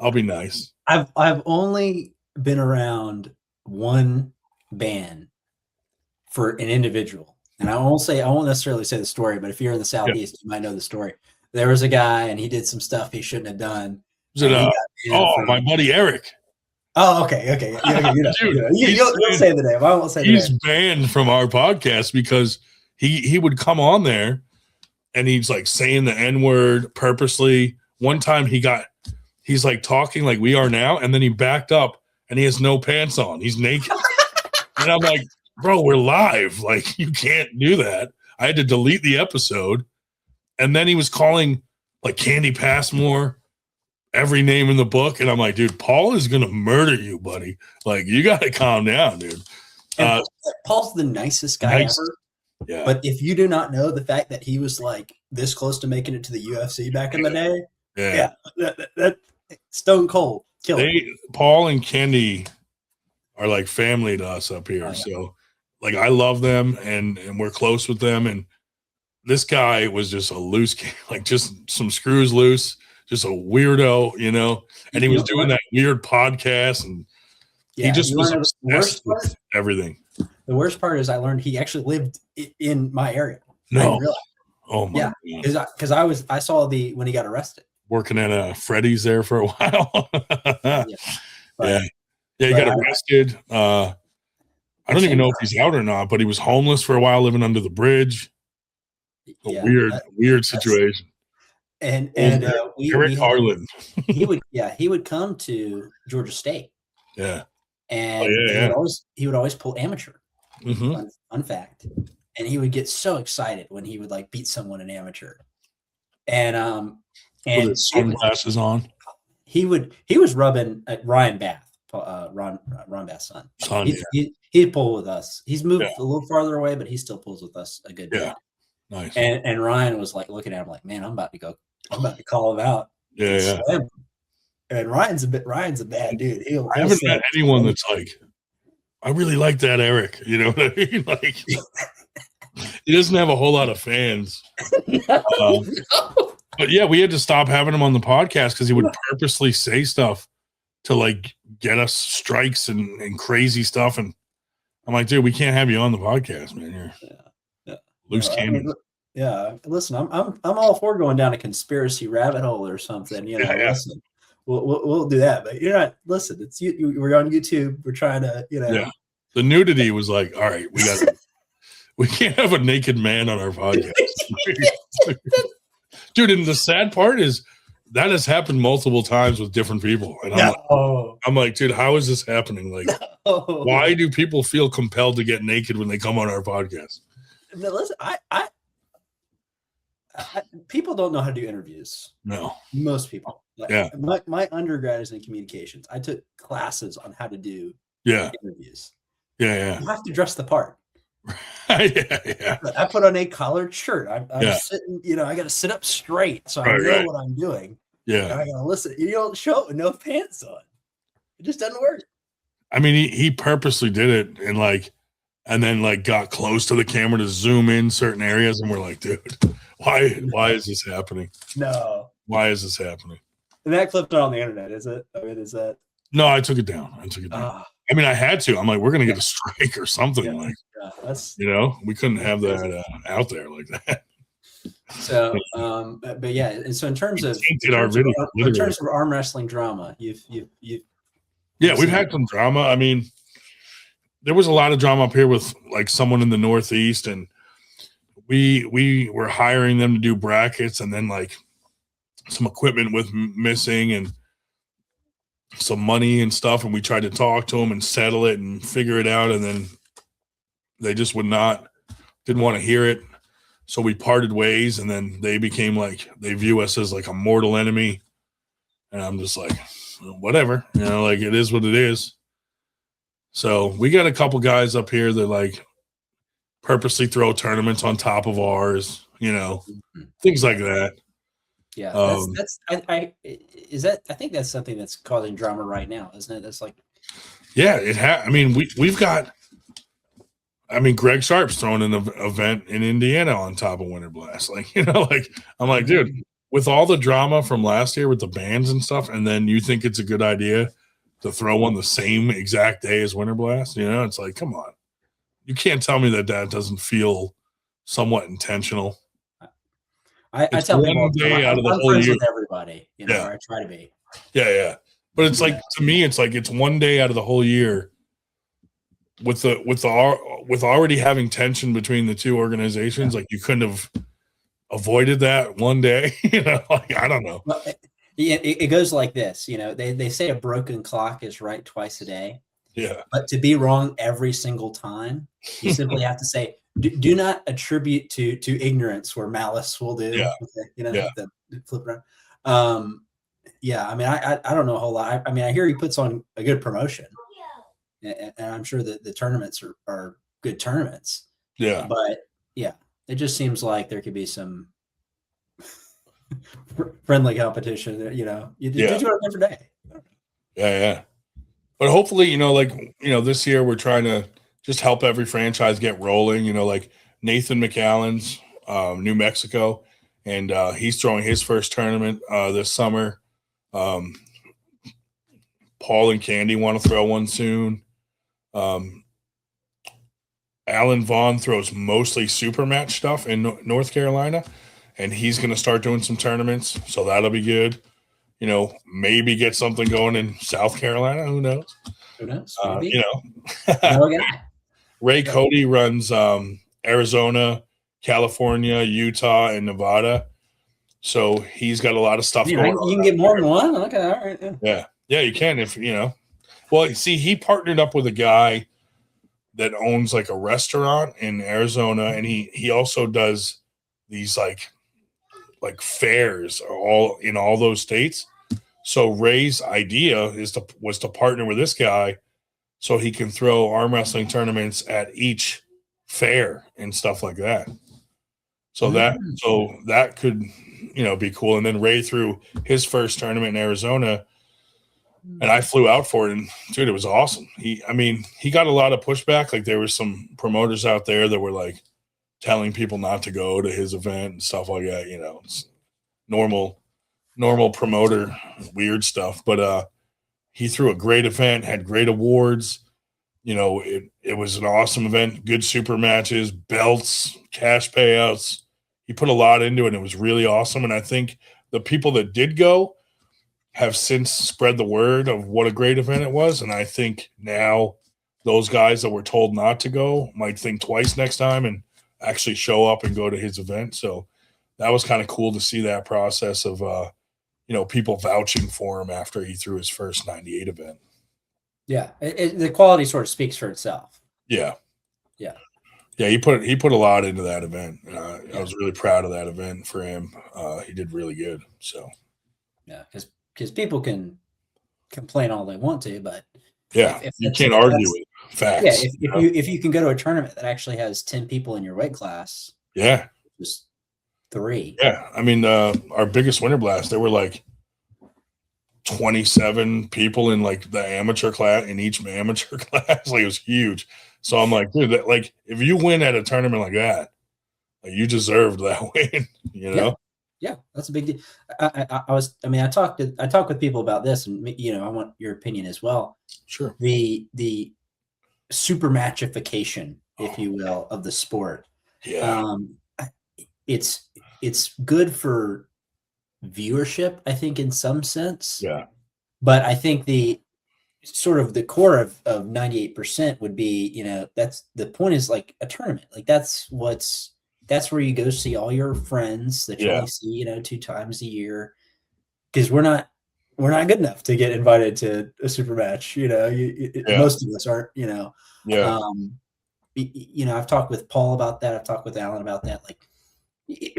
I'll be nice. I've only been around one ban for an individual. And I won't necessarily say the story, but if you're in the Southeast, you might know the story. There was a guy and he did some stuff he shouldn't have done. Was it my buddy Eric? Oh, okay. You'll say the name. I won't say the name. He's banned from our podcast because he would come on there and he's like saying the N-word purposely. One time he's like talking like we are now, and then he backed up and he has no pants on. He's naked. And I'm like, bro, we're live. Like, you can't do that. I had to delete the episode. And then he was calling like Candy Passmore every name in the book. And I'm like, dude, Paul is going to murder you, buddy. Like, you got to calm down, dude. Paul's the nicest guy ever. Yeah. But if you do not know the fact that he was like this close to making it to the UFC back in the day, that stone cold killed. Paul and Candy are like family to us up here. Oh, yeah. So like, I love them and we're close with them. And this guy was just a loose, like just some screws loose, just a weirdo, and he was doing that weird podcast, and he just was obsessed with everything. The worst part is I learned he actually lived in my area. No. Oh my God. Because I saw when he got arrested. Working at Freddy's there for a while. He got arrested. I don't even know if he's out or not, but he was homeless for a while, living under the bridge. Weird situation. And Eric Harlan. he would come to Georgia State. Yeah. And he would always pull amateur. Mm-hmm. Fun fact. And he would get so excited when he would like beat someone in amateur. And with his sunglasses on. He was rubbing at Ryan Bath, Ron Bath's son. He'd pull with us. He's moved a little farther away, but he still pulls with us a good bit. Nice. And Ryan was like looking at him like, man, I'm about to call him out. Yeah. And Ryan's a bad dude. I haven't met anyone that's like, I really like that Eric. You know what I mean? Like, he doesn't have a whole lot of fans. But yeah, we had to stop having him on the podcast because he would purposely say stuff to like get us strikes and crazy stuff. And I'm like, dude, we can't have you on the podcast, man. You're loose cannon. Listen, I'm all for going down a conspiracy rabbit hole or something. Listen. We'll do that, but you're not. Listen, it's you. We're on YouTube. We're trying to, Yeah, the nudity was like, all right, we can't have a naked man on our podcast, dude. And the sad part is that has happened multiple times with different people, and I'm like, dude, how is this happening? Like, why do people feel compelled to get naked when they come on our podcast? No, listen, I people don't know how to do interviews. No, most people. My undergrad is in communications. I took classes on how to do interviews. Yeah. You have to dress the part. Yeah. I put on a collared shirt. I'm sitting, I got to sit up straight so I know what I'm doing. Yeah. And I got to listen. You don't show up with no pants on. It just doesn't work. I mean, he purposely did it and then got close to the camera to zoom in certain areas, and we're like, dude, why is this happening? No. Why is this happening? And that clip's not on the internet, is it? I mean, is that? No, I took it down. I mean, I had to. I'm like, we're gonna get a strike or something. That's we couldn't have that out there like that. So, but in terms of arm wrestling drama, you've Yeah, we've had some drama. I mean, there was a lot of drama up here with like someone in the Northeast, and we were hiring them to do brackets, and then like some equipment was missing and some money and stuff, and we tried to talk to them and settle it and figure it out, and then they just didn't want to hear it. So we parted ways, and then they became like, they view us as like a mortal enemy. And I'm just like, whatever, like it is what it is. So we got a couple guys up here that like purposely throw tournaments on top of ours, things like that. Yeah, I think that's something that's causing drama right now, isn't it? That's like, yeah, I mean, we've got. I mean, Greg Sharp's throwing an event in Indiana on top of Winter Blast. Like, I'm like, dude, with all the drama from last year with the bands and stuff, and then you think it's a good idea to throw one the same exact day as Winter Blast, it's like, come on. You can't tell me that doesn't feel somewhat intentional. I tell people out of the I'm whole friends year with everybody, yeah. I try to be. Yeah. But it's like, to me, it's like it's one day out of the whole year with already having tension between the two organizations. Like, you couldn't have avoided that one day. Like, I don't know. Well, it goes like this. They say a broken clock is right twice a day. Yeah. But to be wrong every single time, you simply have to say, do not attribute to ignorance where malice will do. Yeah. The flip around. Yeah. I mean, I don't know a whole lot. I mean, I hear he puts on a good promotion, and I'm sure that the tournaments are good tournaments. Yeah. But yeah, it just seems like there could be some friendly competition. You do it on a different day. Yeah. But hopefully, this year we're trying to just help every franchise get rolling. Like Nathan McAllen's New Mexico, and he's throwing his first tournament this summer. Paul and Candy want to throw one soon. Alan Vaughn throws mostly super match stuff in North Carolina, and he's going to start doing some tournaments, so that'll be good. Maybe get something going in South Carolina. Who knows? Ray Cody runs Arizona, California, Utah, and Nevada. So he's got a lot of stuff going on. You can get more than one? Okay, all right. Yeah, you can if, Well, see, he partnered up with a guy that owns like a restaurant in Arizona, and he also does these like fairs all in all those states. So Ray's idea was to partner with this guy so he can throw arm wrestling tournaments at each fair and stuff like that. So that could, be cool. And then Ray threw his first tournament in Arizona, and I flew out for it, and dude, it was awesome. He got a lot of pushback. Like, there were some promoters out there that were like telling people not to go to his event and stuff like that. It's normal promoter weird stuff. But he threw a great event, had great awards. It was an awesome event, good super matches, belts, cash payouts. He put a lot into it, and it was really awesome. And I think the people that did go have since spread the word of what a great event it was. And I think now those guys that were told not to go might think twice next time and actually show up and go to his event. So that was kind of cool to see that process of, people vouching for him after he threw his first 98 event. Yeah. The quality sort of speaks for itself. Yeah. He put a lot into that event. I was really proud of that event for him. He did really good. So, yeah, because people can complain all they want to, but if you can't argue with facts. Yeah, if you can go to a tournament that actually has 10 people in your weight class, just 3. Yeah, I mean, our biggest Winter Blast, there were like 27 people in like the amateur class, in each amateur class. Like, it was huge. So I'm like, dude, if you win at a tournament like that, like, you deserved that win. Yeah, that's a big deal. I talked with people about this, and I want your opinion as well. Sure. The super matchification, if you will, of the sport. Yeah. It's good for viewership, I think, in some sense. Yeah. But I think the sort of the core of 98% would be, that's the point, is like a tournament. Like that's where you go see all your friends that you only see, 2 times a year. Because we're not good enough to get invited to a super match. Most of us aren't, I've talked with Paul about that. I've talked with Alan about that. Like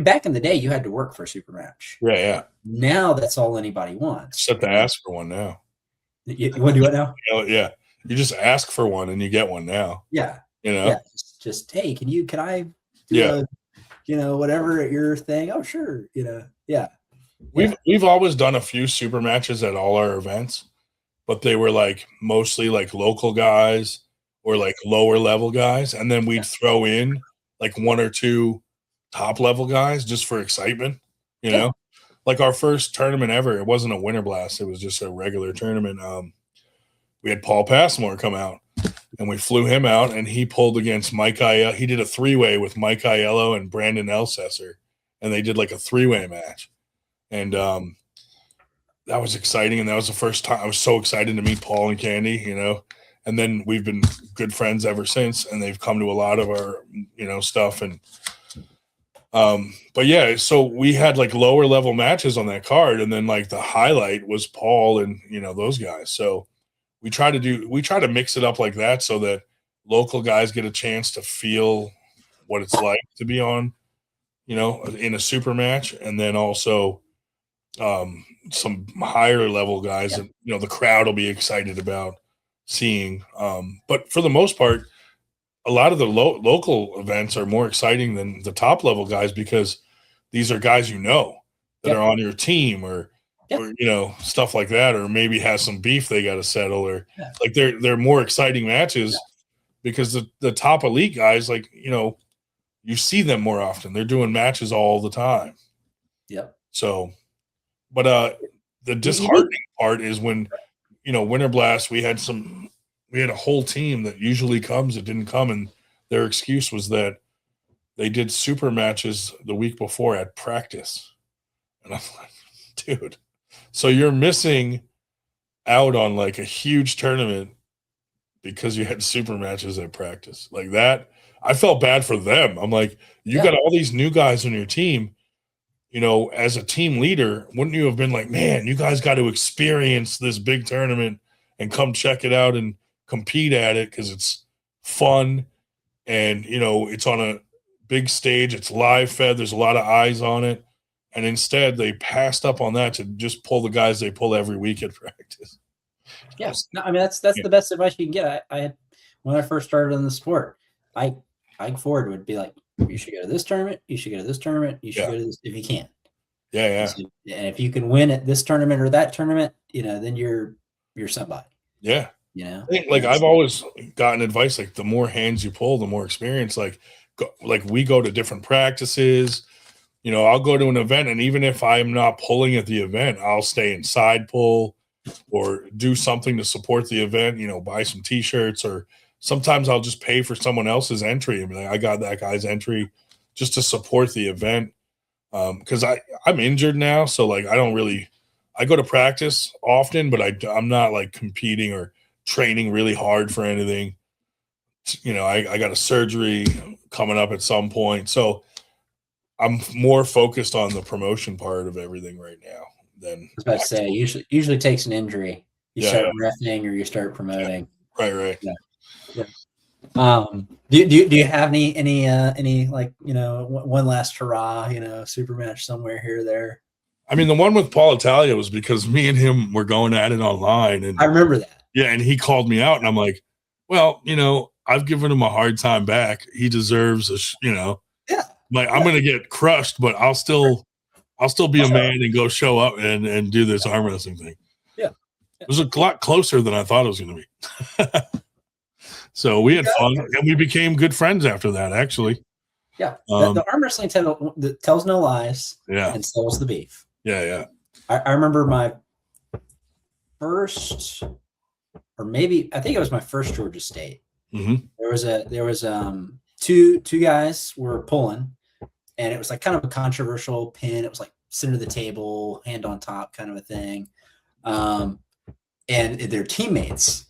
back in the day, you had to work for a super match. Yeah. Now that's all anybody wants. Except to ask for one now. You want to do it now? Yeah. You just ask for one and you get one now. Yeah. Yeah. Just hey, can I do whatever your thing? Oh, sure. Yeah. We've always done a few super matches at all our events, but they were like mostly like local guys or like lower level guys, and then we'd throw in like 1 or 2 top level guys just for excitement. Like our first tournament ever, it wasn't a Winter Blast, it was just a regular tournament. We had Paul Passmore come out, and we flew him out, and he pulled against Mike Aiello. He did a 3-way with Mike Aiello and Brandon Elsesser, and they did like a 3-way match. And that was exciting. And that was the first time I was so excited to meet Paul and Candy, and then we've been good friends ever since. And they've come to a lot of our, stuff. And, but yeah, so we had like lower level matches on that card. And then like the highlight was Paul and, those guys. So we try to mix it up like that so that local guys get a chance to feel what it's like to be on, in a super match. And then also, some higher level guys that the crowd will be excited about seeing. But for the most part, a lot of the local events are more exciting than the top level guys, because these are guys that are on your team or stuff like that, or maybe has some beef they got to settle, or like they're more exciting matches because the top elite guys, like you see them more often. They're doing matches all the time. Yep. So. But the disheartening part is when, Winter Blast, we had a whole team that usually comes that didn't come, and their excuse was that they did super matches the week before at practice. And I'm like, dude, so you're missing out on like a huge tournament because you had super matches at practice. Like that, I felt bad for them. I'm like, you got all these new guys on your team. As a team leader, wouldn't you have been like, man, you guys got to experience this big tournament and come check it out and compete at it because it's fun and, it's on a big stage. It's live fed. There's a lot of eyes on it. And instead, they passed up on that to just pull the guys they pull every week at practice. Yes. No, I mean, that's the best advice you can get. I had, when I first started in the sport, Ike Ford would be like, you should go to this tournament. You should go to this tournament. You should go to this if you can. Yeah. So, and if you can win at this tournament or that tournament, then you're somebody. Yeah. I think I've always gotten advice, like the more hands you pull, the more experience. Like we go to different practices. I'll go to an event, and even if I'm not pulling at the event, I'll stay inside pull or do something to support the event. Buy some T-shirts, or sometimes I'll just pay for someone else's entry. I mean, I got that guy's entry just to support the event. Because I'm injured now. So like, I go to practice often, but I'm not like competing or training really hard for anything. I got a surgery coming up at some point. So I'm more focused on the promotion part of everything right now than. I was about to say, usually takes an injury. You start reffing or you start promoting. Right. Yeah. Do you have any like one last hurrah super match somewhere here or there? I mean, the one with Paul Italia was because me and him were going at it online, and I remember that. Yeah, and he called me out, and I'm like, well, I've given him a hard time back. He deserves like I'm gonna get crushed, but I'll still be a man and go show up and do this arm wrestling thing. Yeah. It was a lot closer than I thought it was gonna be. So we had fun, and we became good friends after that, actually. Yeah. The arm wrestling tells no lies and sells the beef. Yeah. I remember my first, or maybe, I think it was my first Georgia State. Mm-hmm. There was two guys were pulling, and it was like kind of a controversial pin. It was like center of the table, hand on top kind of a thing. and their teammates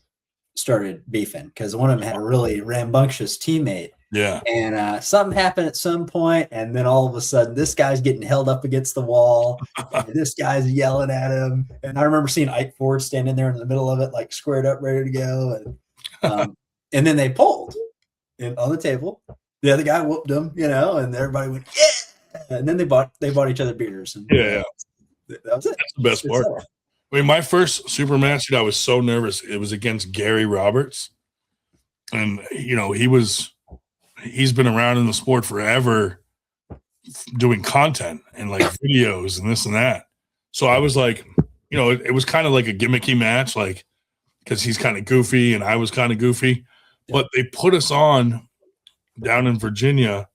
started beefing because one of them had a really rambunctious teammate. Yeah. And something happened at some point, and then all of a sudden, this guy's getting held up against the wall, and this guy's yelling at him. And I remember seeing Ike Ford standing there in the middle of it, like squared up, ready to go. And then they pulled on the table. The other guy whooped him, and everybody went, yeah. And then they bought each other beers. And, yeah. That was it. That's the best part. I mean, my first super match, I was so nervous. It was against Gary Roberts. And, he's been around in the sport forever doing content and like videos and this and that. So I was like, it was kind of like a gimmicky match, like, because he's kind of goofy and I was kind of goofy. Yeah. But they put us on down in Virginia,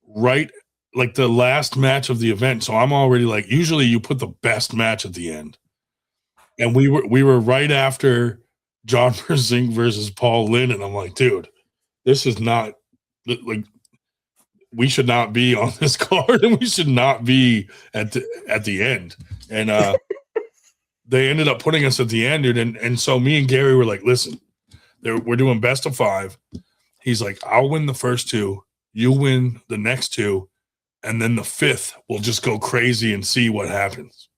right, like the last match of the event. So I'm already like, usually you put the best match at the end. And we were right after John Brzezinski versus Paul Lynn. And I'm like, dude, this is not, like, we should not be on this card, and we should not be at the end. And they ended up putting us at the end, dude. And so me and Gary were like, listen, we're doing best of 5. He's like, I'll win the first 2, you win the next 2, and then the 5th we'll just go crazy and see what happens.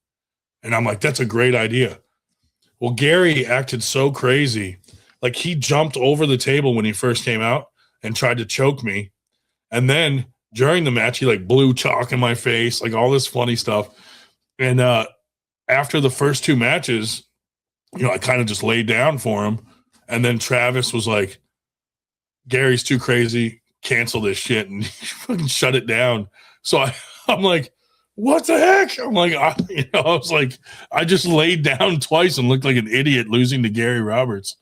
And I'm like, that's a great idea. Well, Gary acted so crazy, like he jumped over the table when he first came out and tried to choke me. And then during the match, he like blew chalk in my face, like all this funny stuff. And after the first 2 matches, I kind of just laid down for him. And then Travis was like, Gary's too crazy, cancel this shit, and he fucking shut it down. So I'm like, what the heck? I'm like, I was like, I just laid down twice and looked like an idiot losing to Gary Roberts.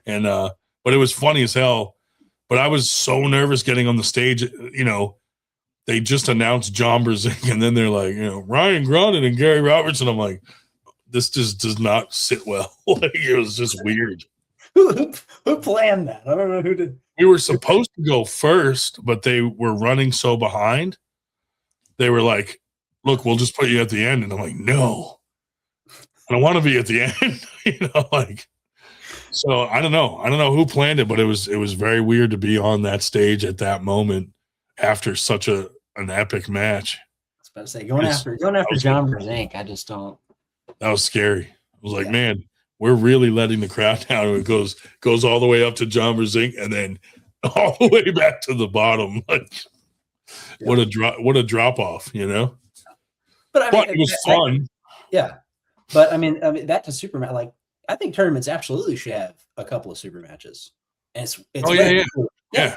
And but it was funny as hell. But I was so nervous getting on the stage. They just announced John Brzezinski, and then they're like, Ryan Grondin and Gary Roberts. And I'm like, this just does not sit well. Like, it was just weird. Who planned that? I don't know who did. We were supposed to go first, but they were running so behind. They were like, look, we'll just put you at the end. And I'm like, no, I don't want to be at the end. So I don't know who planned it, but it was very weird to be on that stage at that moment after such an epic match. I was about to say, going after John Brzezinski, I just don't. That was scary. I was like, man, we're really letting the crowd down. It goes all the way up to John Brzezinski and then all the way back to the bottom. Like, what a drop off, But it was fun. But I mean, that to super match, like, I think tournaments absolutely should have a couple of super matches. And it's cool. Yeah.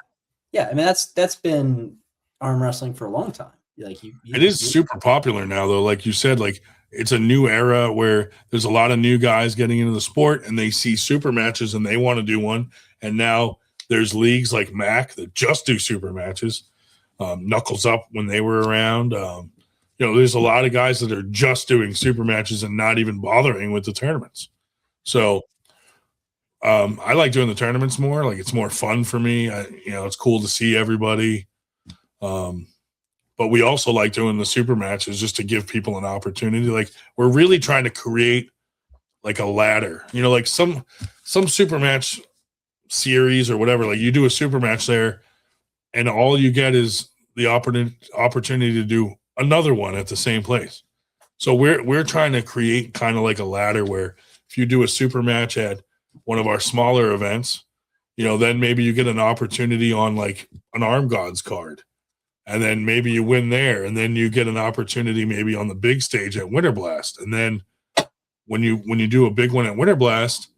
I mean, that's been arm wrestling for a long time. Like it is super popular now, though. Like you said, like it's a new era where there's a lot of new guys getting into the sport, and they see super matches and they want to do one. And now there's leagues like MAC that just do super matches. Knuckles Up when they were around. There's a lot of guys that are just doing super matches and not even bothering with the tournaments. So I like doing the tournaments more. Like, it's more fun for me. It's cool to see everybody. But we also like doing the super matches just to give people an opportunity. Like, we're really trying to create like a ladder, like some super match series or whatever. Like, you do a super match there and all you get is the opportunity to do another one at the same place. So we're trying to create kind of like a ladder where if you do a super match at one of our smaller events, then maybe you get an opportunity on like an Arm Gods card, and then maybe you win there, and then you get an opportunity maybe on the big stage at Winter Blast. And then when you do a big one at Winter Blast,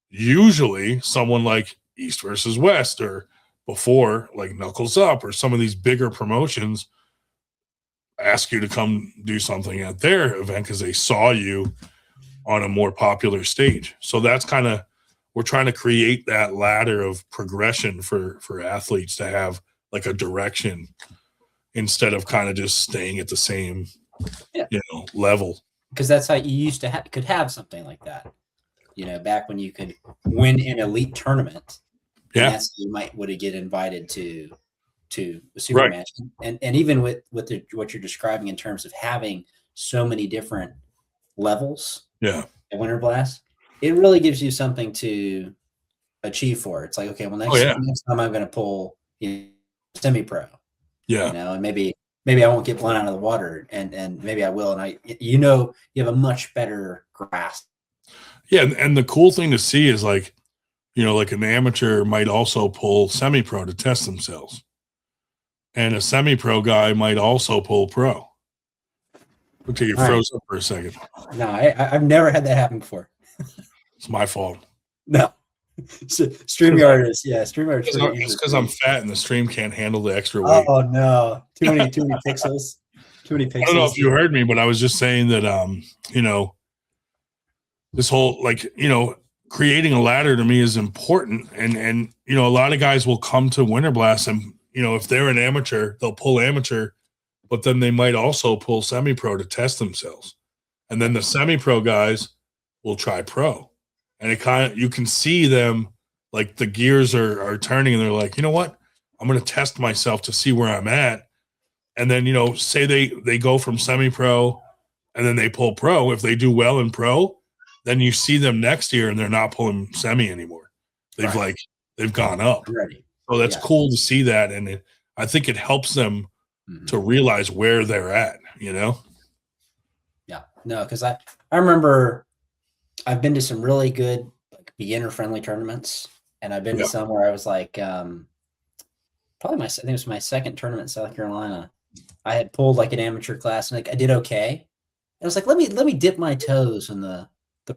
usually someone like East versus West, or before like Knuckles Up, or some of these bigger promotions ask you to come do something at their event because they saw you on a more popular stage. So that's kind of, we're trying to create that ladder of progression for athletes to have like a direction instead of kind of just staying at the same level. Because that's how you used to could have something like that, back when you could win an elite tournament. Yeah, that's you would get invited to a super match, and even with what you're describing in terms of having so many different levels. Yeah, at Winter Blast, it really gives you something to achieve for. It's like, okay, well, next time I'm going to pull semi-pro, and maybe I won't get blown out of the water, and maybe I will, and you have a much better grasp. Yeah, and the cool thing to see is like, like an amateur might also pull semi-pro to test themselves, and a semi-pro guy might also pull pro. Okay, you froze up for a second. No, I've never had that happen before. It's my fault. No. StreamYard is StreamYard. It's because I'm fat and the stream can't handle the extra weight. Oh no, too many pixels. Too many pixels. I don't know if you heard me, but I was just saying that this whole creating a ladder to me is important, and a lot of guys will come to Winter Blast and if they're an amateur, they'll pull amateur, but then they might also pull semi-pro to test themselves, and then the semi-pro guys will try pro. And you can see them, like the gears are turning, and they're like, you know what? I'm going to test myself to see where I'm at. And then, say they go from semi-pro and then they pull pro. If they do well in pro, then you see them next year and they're not pulling semi anymore. They've gone up. Ready. So that's cool to see that. And I think it helps them to realize where they're at, Yeah. No, because I remember I've been to some really good beginner-friendly tournaments, and I've been to some where I was like, probably I think it was my second tournament in South Carolina. I had pulled like an amateur class, and I did okay. I was like, let me dip my toes in the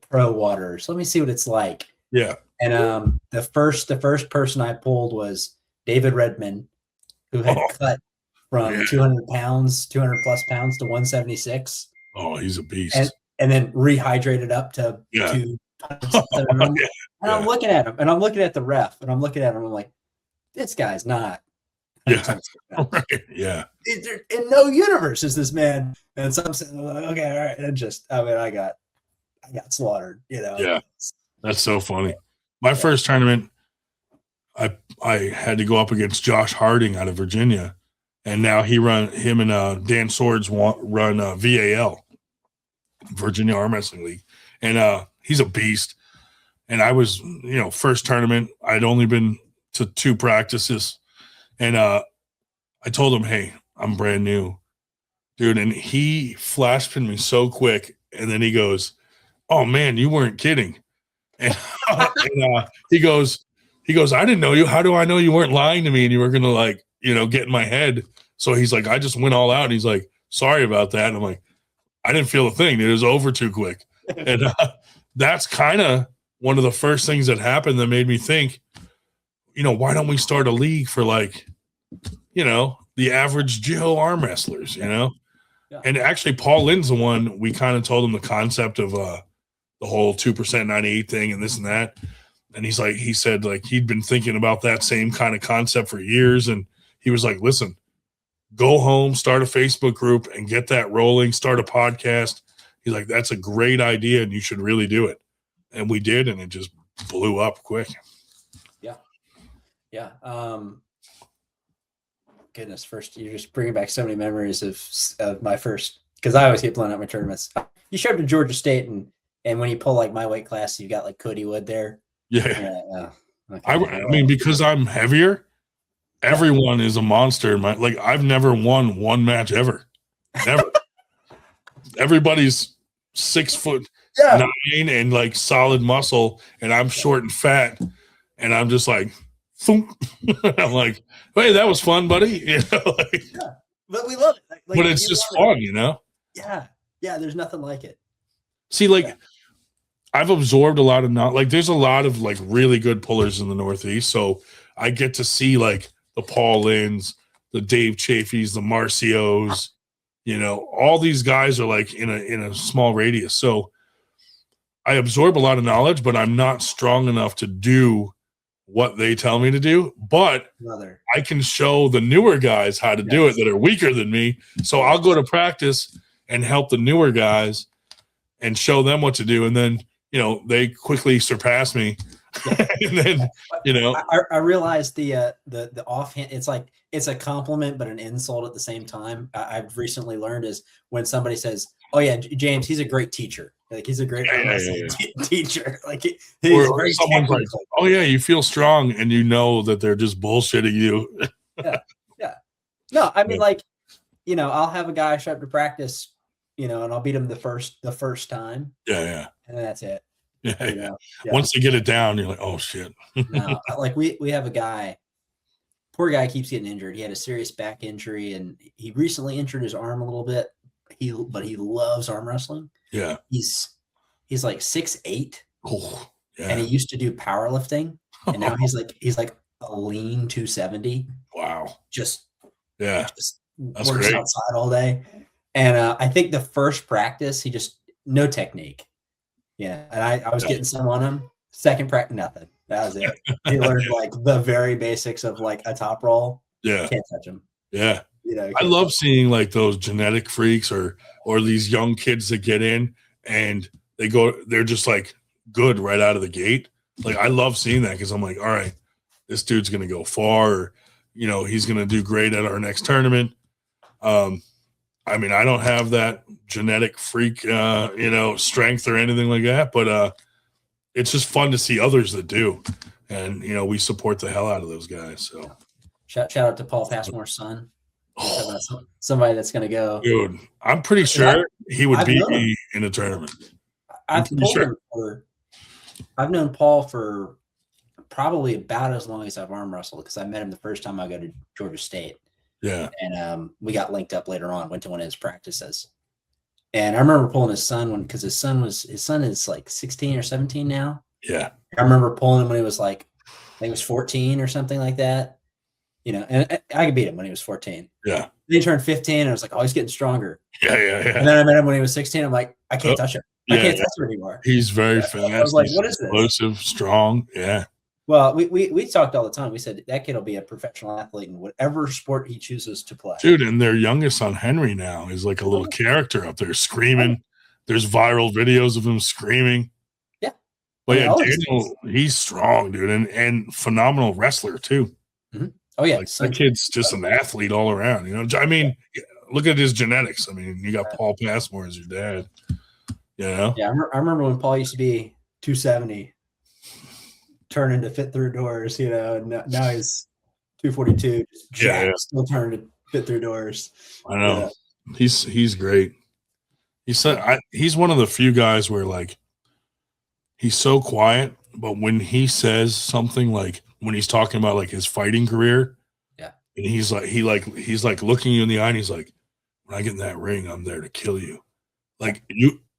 pro waters. Let me see what it's like. Yeah. And the first person I pulled was David Redman, who had cut from 200 plus pounds to 176. Oh, he's a beast. And then rehydrated up to 207. And I'm looking at him, and I'm looking at the ref, and I'm looking at him. I'm like, this guy's not. Yeah. Right. Yeah. In no universe is this man. And so I'm saying, okay, all right. And I got slaughtered, Yeah. That's so funny. My first tournament, I had to go up against Josh Harding out of Virginia. And now him and Dan Swords run VAL. Virginia Armwrestling League, and he's a beast. And I was, first tournament, I'd only been to 2 practices, and I told him, hey, I'm brand new, dude, and he flash pinned me so quick, and then he goes, oh man, you weren't kidding, and, he goes, I didn't know you. How do I know you weren't lying to me and you were gonna get in my head? So he's like, I just went all out, and he's like, sorry about that, and I'm like, I didn't feel a thing. It was over too quick. And that's kind of one of the first things that happened that made me think, why don't we start a league for the average Joe arm wrestlers, Yeah. And actually Paul Lynn's the one, we kind of told him the concept of the whole 2% 98 thing and this and that. And he said he'd been thinking about that same kind of concept for years. And he was like, listen, go home, start a Facebook group and get that rolling, start a podcast. He's like, that's a great idea and you should really do it. And we did, and it just blew up quick. Yeah. Yeah. Goodness, first, you're just bringing back so many memories of my first, because I always get blown out my tournaments. You showed up to Georgia State, and when you pull my weight class, you got Cody Wood there. Yeah. Okay. I mean, because I'm heavier, everyone is a monster. I've never won one match ever. Never. Everybody's 6'9" and solid muscle, and I'm short and fat, and I'm just like, thunk. I'm like, hey, that was fun, buddy. But we love it. But it's just fun, Yeah. Yeah, there's nothing like it. See, I've absorbed a lot of there's a lot of really good pullers in the Northeast, so I get to see the Paul Lynns, the Dave Chaffees, the Marcios, all these guys are in a small radius. So I absorb a lot of knowledge, but I'm not strong enough to do what they tell me to do. But I can show the newer guys how to do it that are weaker than me. So I'll go to practice and help the newer guys and show them what to do. And then, they quickly surpass me. And then, I realized the offhand, it's a compliment but an insult at the same time. I've recently learned is when somebody says, oh yeah, James, he's a great teacher. Like he's a great Yeah, arm yeah, wrestling yeah. teacher. Like he's Or very someone's like, technical. "Oh yeah, you feel strong," and you know that they're just bullshitting you. Yeah, yeah. No, I mean, Yeah. like, I'll have a guy show up to practice, and I'll beat him the first time, Yeah, yeah. and that's it. Yeah, You yeah. know, yeah. Once they get it down, you're like, "Oh shit." No, like we have a guy. Poor guy keeps getting injured. He had a serious back injury, and he recently injured his arm a little bit. But he loves arm wrestling. Yeah. He's like 6'8", Oh, and he yeah. used to do powerlifting, and now he's like a lean 270. Wow. Just Yeah. That's works great. outside all day. And I think the first practice, he just no technique. Yeah, and I was getting some on him. Second practice, nothing. That was it. He learned like the very basics of like a top roll. Yeah. Can't touch him. Yeah. I can't love touch seeing like those genetic freaks or these young kids that get in and they're just like good right out of the gate. Like I love seeing that because I'm like, all right, this dude's gonna go far, or, he's gonna do great at our next tournament. I mean, I don't have that genetic freak, strength or anything like that, but it's just fun to see others that do, and we support the hell out of those guys. So Shout out to Paul Passmore's son. Somebody that's going to go. Dude, I'm pretty sure he would beat me in a tournament. I've known Paul for probably about as long as I've arm wrestled, because I met him the first time I go to Georgia State. Yeah. And we got linked up later on, went to one of his practices. And I remember pulling his son because his son is like 16 or 17 now. Yeah. I remember pulling him when he was like, I think he was 14 or something like that. And I could beat him when he was 14. Yeah. Then he turned 15, and I was like, oh, he's getting stronger. Yeah. And then I met him when he was 16. I'm like, I can't touch him. I can't touch him anymore. He's very fast. I was like, what is this? Explosive, strong. Yeah. Well, we talked all the time. We said that kid will be a professional athlete in whatever sport he chooses to play. Dude, and their youngest son, Henry, now is like a little character up there screaming. There's viral videos of him screaming. Yeah. But Daniel, he's strong, dude, and phenomenal wrestler too. Mm-hmm. Oh, yeah. Like, that kid's just an athlete all around. I mean, look at his genetics. I mean, you got Paul Passmore as your dad. Yeah, I remember when Paul used to be 270, turning to fit through doors, and now he's 242, still turning to fit through doors. I know. He's great. He's one of the few guys where like he's so quiet, but when he says something, like when he's talking about like his fighting career, and he's like looking you in the eye, and he's like, when I get in that ring, I'm there to kill you. Like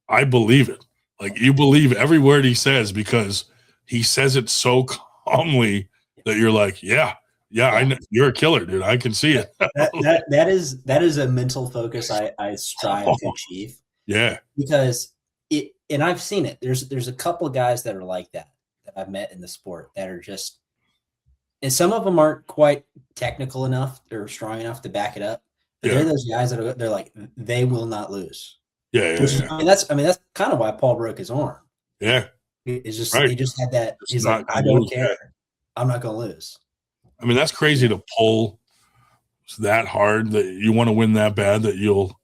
I believe it. Like you believe every word he says, because he says it so calmly that you're like, yeah, I know, you're a killer, dude. I can see it. that is a mental focus I strive to achieve. Yeah, because and I've seen it. There's a couple of guys that are like that I've met in the sport that are just, and some of them aren't quite technical enough or strong enough to back it up. But they're those guys that they're like, they will not lose. Yeah. I mean, that's kind of why Paul broke his arm. Yeah. It's just right. He just had that. It's he's like, I don't care. I'm not going to lose. I mean, that's crazy to pull that hard, that you want to win that bad that you'll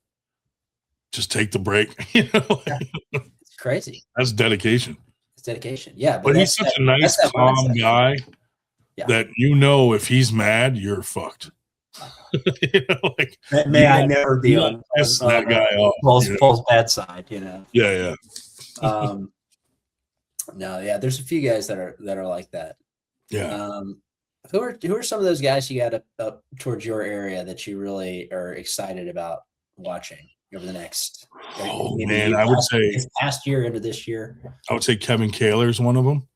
just take the break. It's crazy. That's dedication. It's dedication. Yeah, but he's such a nice, calm guy that if he's mad, you're fucked. May I never be on that guy off. Paul's bad side. Yeah. No, yeah. There's a few guys that are like that. Yeah. Who are some of those guys you got up towards your area that you really are excited about watching over the next? Oh man, I would say this past year into this year. I would say Kevin Kaler is one of them.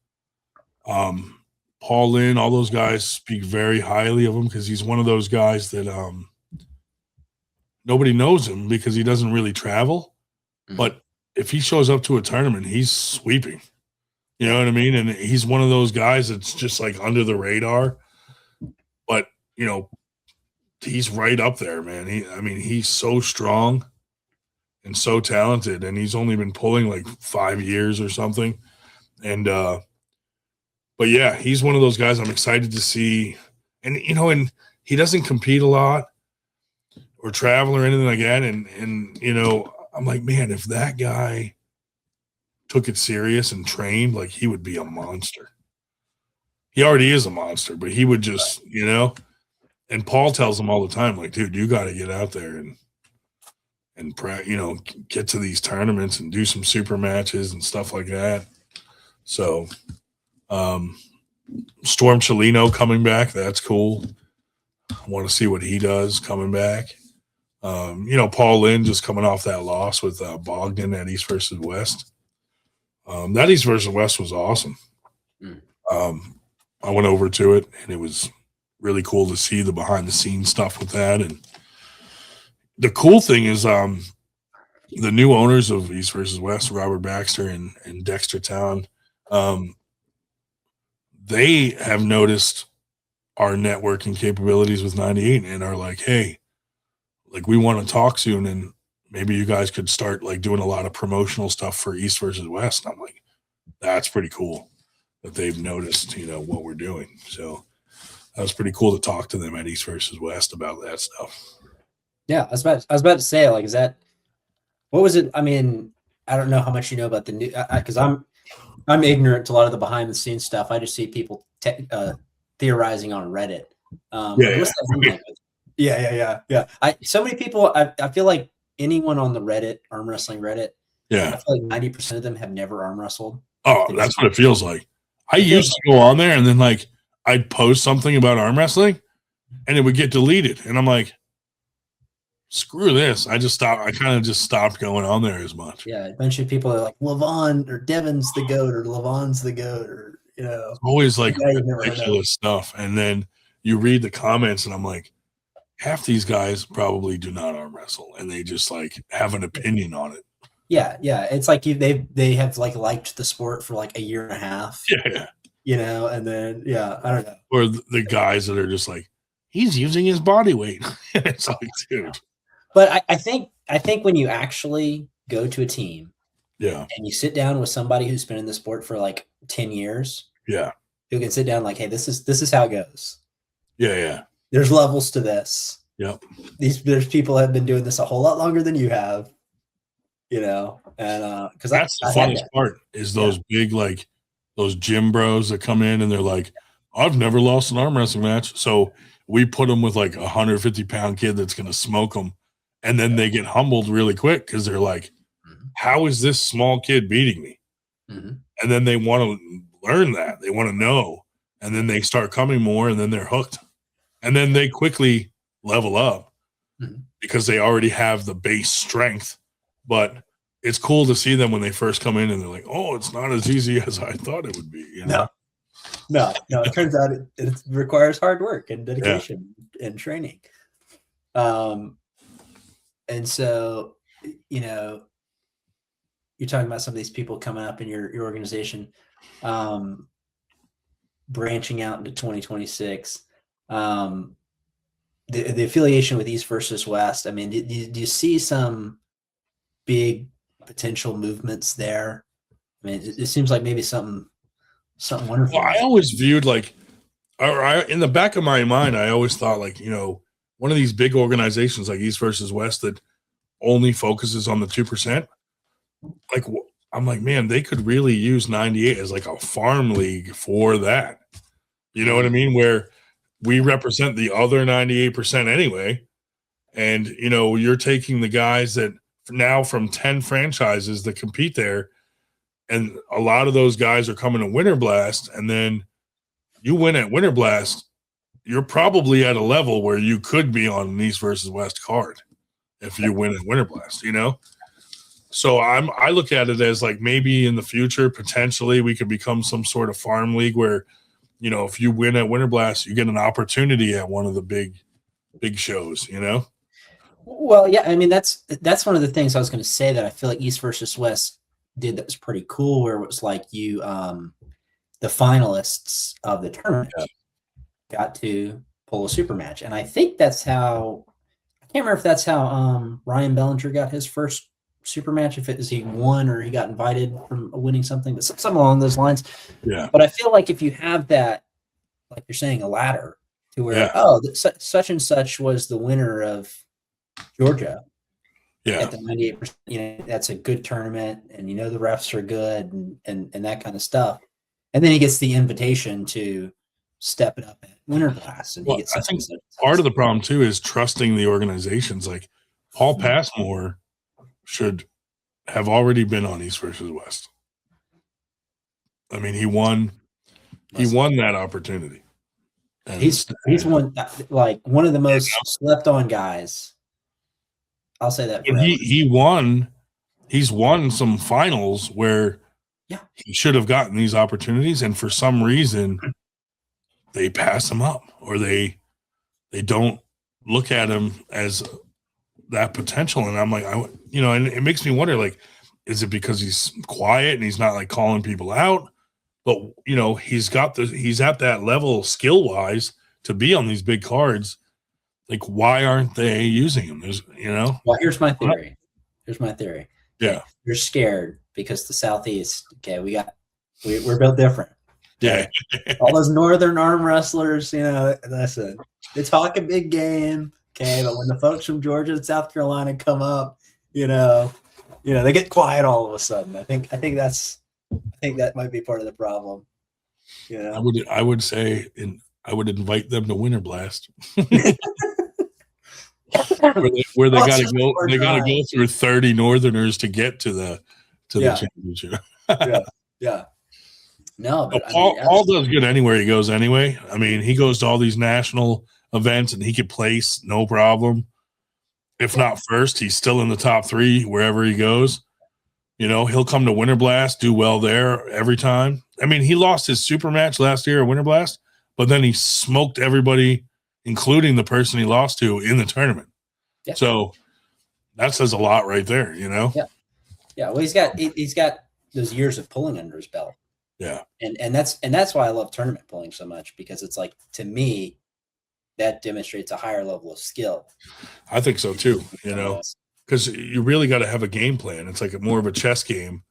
Paul Lynn, all those guys speak very highly of him, because he's one of those guys that nobody knows him because he doesn't really travel. Mm-hmm. But if he shows up to a tournament, he's sweeping. You know what I mean? And he's one of those guys that's just like under the radar. But, he's right up there, man. He's so strong and so talented, and he's only been pulling like 5 years or something. And but yeah, he's one of those guys I'm excited to see. And and he doesn't compete a lot or travel or anything like that. And I'm like, man, if that guy took it serious and trained, like he would be a monster. He already is a monster, but he would just, and Paul tells him all the time, like, dude, you got to get out there and get to these tournaments and do some super matches and stuff like that. So, Storm Chelino coming back, that's cool. I want to see what he does coming back. Paul Lynn just coming off that loss with Bogdan at East versus West. That East versus West was awesome. I went over to it, and it was really cool to see the behind-the-scenes stuff with that. And the cool thing is the new owners of East versus West, Robert Baxter and Dexter Town, they have noticed our networking capabilities with 98 and are like, hey, like we want to talk soon, and maybe you guys could start like doing a lot of promotional stuff for East versus West. And I'm like, that's pretty cool that they've noticed, what we're doing. So that was pretty cool to talk to them at East versus West about that stuff. Yeah, I was about to say, like, what was it? I mean, I don't know how much you know about the new, because I'm ignorant to a lot of the behind the scenes stuff. I just see people theorizing on Reddit. Yeah. So many people. I feel like anyone on the Reddit, arm wrestling Reddit, I feel like 90% of them have never arm wrestled. Oh, that's what it feels like. I used to go on there and then like I'd post something about arm wrestling and it would get deleted, and I'm like, screw this. I kind of just stopped going on there as much. Yeah, a bunch of people are like, Levon or Devin's the GOAT or Levon's the GOAT, or always like ridiculous stuff. And then you read the comments and I'm like, half these guys probably do not arm wrestle and they just like have an opinion on it. Yeah. It's like they have like liked the sport for like a year and a half. Yeah. And then I don't know. Or the guys that are just like, he's using his body weight. It's like, dude. But I think when you actually go to a team, and you sit down with somebody who's been in the sport for like 10 years, who can sit down like, hey, this is how it goes. Yeah. There's levels to this. Yep. There's people that have been doing this a whole lot longer than you have. And because that's the funniest part is those big, like those gym bros that come in and they're like, I've never lost an arm wrestling match. So we put them with like a 150-pound kid that's going to smoke them. And then they get humbled really quick because they're like, how is this small kid beating me? And then they want to learn that. They want to know. And then they start coming more, and then they're hooked. And then they quickly level up because they already have the base strength. But it's cool to see them when they first come in and they're like, oh, it's not as easy as I thought it would be. No. It turns out it requires hard work and dedication and training. And so, you're talking about some of these people coming up in your organization, branching out into 2026. The affiliation with East versus West. I mean, do you see some big potential movements there? I mean, it seems like maybe something wonderful. Well, I always viewed like, in the back of my mind, I always thought like, one of these big organizations like East versus West that only focuses on the 2%. Like, I'm like, man, they could really use 98 as like a farm league for that. You know what I mean? Where we represent the other 98% anyway. And, you're taking the guys that now from 10 franchises that compete there. And a lot of those guys are coming to Winter Blast. And then you win at Winter Blast, you're probably at a level where you could be on an East versus West card if you win at Winter Blast, So I look at it as like maybe in the future, potentially we could become some sort of farm league where, if you win at Winter Blast, you get an opportunity at one of the big shows, Well, yeah, I mean, that's one of the things I was going to say that I feel like East versus West did that was pretty cool, where it was like the finalists of the tournament got to pull a super match. And I think that's how, I can't remember if that's how Ryan Bellinger got his first super match, if it was he won or he got invited from winning something, but something along those lines. Yeah. But I feel like if you have that, like you're saying, a ladder to where, such and such was the winner of Georgia. Yeah. at the 98%, that's a good tournament, and the refs are good and that kind of stuff. And then he gets the invitation to step it up at Winter Blast, and he gets I think such part of the problem too is trusting the organizations. Like Paul Mhm. Passmore should have already been on East versus West. I mean, he won that opportunity. And He's one of the most slept on guys. I'll say that forever. He's won some finals where he should have gotten these opportunities, and for some reason they pass him up, or they don't look at him as that potential. And I'm like, and it makes me wonder, like, is it because he's quiet and he's not like calling people out? But he's at that level skill wise to be on these big cards. Like, why aren't they using him? Well, here's my theory. Yeah. You're scared because the Southeast, we're built different. Okay? Yeah. All those northern arm wrestlers, listen, they talk a big game. Okay. But when the folks from Georgia and South Carolina come up, they get quiet all of a sudden. I think that might be part of the problem. I would say, I would invite them to Winter Blast. where they got to go through 30 Northerners to get to the championship. Yeah. No, but Paul does good anywhere he goes anyway. I mean, he goes to all these national events and he could place no problem. If not first, he's still in the top 3 wherever he goes. He'll come to Winter Blast, do well there every time. I mean, he lost his super match last year at Winter Blast, but then he smoked everybody, including the person he lost to in the tournament. Yeah. So that says a lot right there, Yeah. Well, he's got those years of pulling under his belt. Yeah. And that's why I love tournament pulling so much, because it's like, to me, that demonstrates a higher level of skill. I think so too, because you really got to have a game plan. It's like more of a chess game.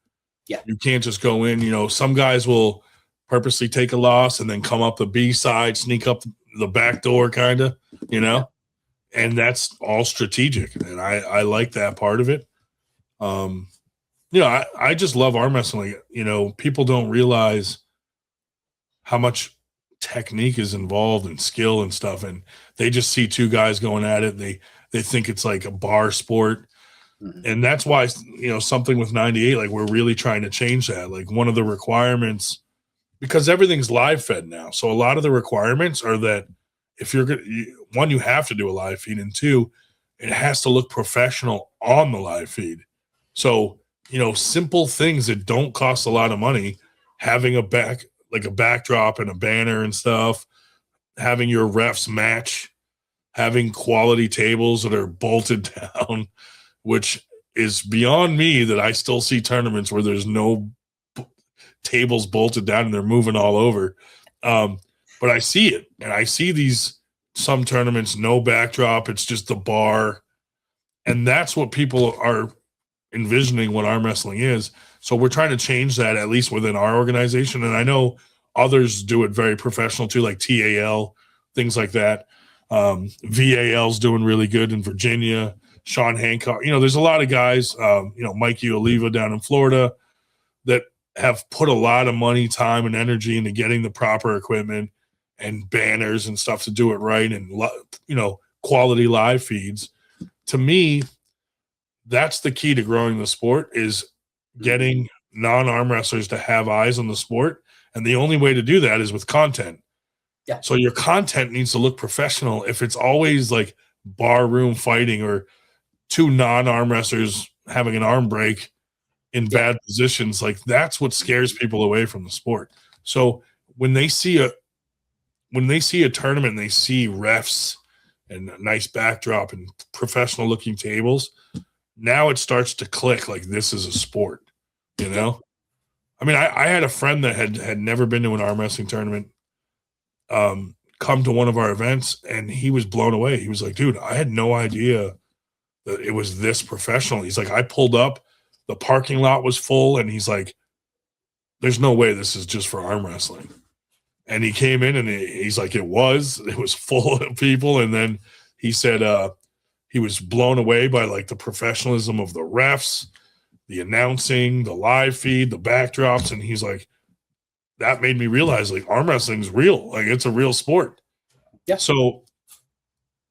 Yeah. You can't just go in, some guys will purposely take a loss and then come up the B side, sneak up the back door kind of, Yeah. And that's all strategic. And I like that part of it. I just love arm wrestling. People don't realize how much technique is involved and skill and stuff. And they just see 2 guys going at it. They think it's like a bar sport. Mm-hmm. And that's why, something with 98, like, we're really trying to change that. Like, one of the requirements, because everything's live fed now. So a lot of the requirements are that if you're good, one, you have to do a live feed, and 2, it has to look professional on the live feed. So, simple things that don't cost a lot of money, having a backdrop and a banner and stuff, having your refs match, having quality tables that are bolted down, which is beyond me that I still see tournaments where there's no tables bolted down and they're moving all over. But I see it, and I see some tournaments, no backdrop. It's just the bar. And that's what people are envisioning what arm wrestling is. So we're trying to change that, at least within our organization. And I know others do it very professional too, like TAL, things like that. VAL's doing really good in Virginia. Sean Hancock, there's a lot of guys, Mikey Oliva down in Florida, that have put a lot of money, time, and energy into getting the proper equipment and banners and stuff to do it right, and quality live feeds. To me, that's the key to growing the sport, is getting non-arm wrestlers to have eyes on the sport, and the only way to do that is with content. Yeah. So your content needs to look professional. If it's always like bar room fighting or 2 non-arm wrestlers having an arm break in bad positions, like, that's what scares people away from the sport. So when they see a tournament and they see refs and a nice backdrop and professional looking tables, now it starts to click, like, this is a sport, I mean, I had a friend that had never been to an arm wrestling tournament come to one of our events, and he was blown away. He was like, dude, I had no idea that it was this professional. He's like, I pulled up, the parking lot was full, and he's like, there's no way this is just for arm wrestling. And he came in, and he's like, it was full of people. And then he said he was blown away by like the professionalism of the refs, the announcing, the live feed, the backdrops. And he's like, that made me realize like arm wrestling's real. Like it's a real sport. Yeah. So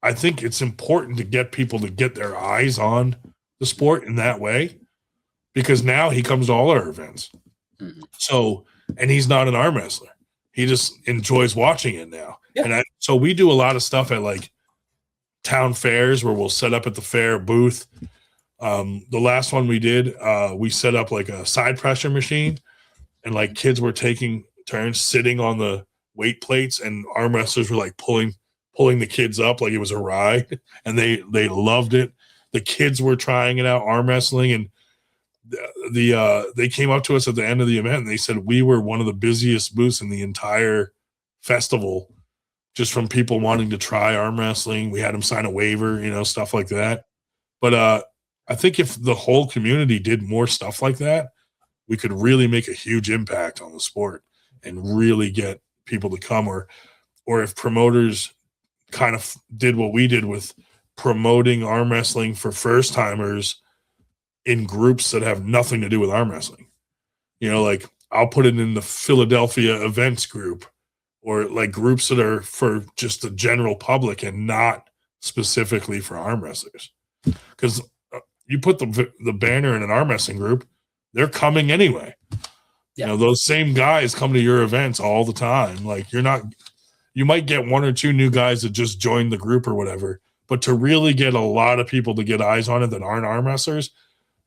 I think it's important to get people to get their eyes on the sport in that way, because now he comes to all our events. Mm-hmm. So, and he's not an arm wrestler. He just enjoys watching it now. Yeah. And so we do a lot of stuff at like town fairs where we'll set up at the fair booth. The last one we did, we set up like a side pressure machine, and like kids were taking turns sitting on the weight plates, and arm wrestlers were like pulling the kids up like it was a ride, and they loved it. The kids were trying it out, arm wrestling, and they came up to us at the end of the event and they said we were one of the busiest booths in the entire festival, just from people wanting to try arm wrestling. We had them sign a waiver, stuff like that. But I think if the whole community did more stuff like that, we could really make a huge impact on the sport and really get people to come, or if promoters kind of did what we did with promoting arm wrestling for first timers in groups that have nothing to do with arm wrestling. Like I'll put it in the Philadelphia events group, or like groups that are for just the general public and not specifically for arm wrestlers. Because you put the banner in an arm wrestling group, they're coming anyway. Yeah. Those same guys come to your events all the time. Like you might get one or two new guys that just joined the group or whatever, but to really get a lot of people to get eyes on it that aren't arm wrestlers,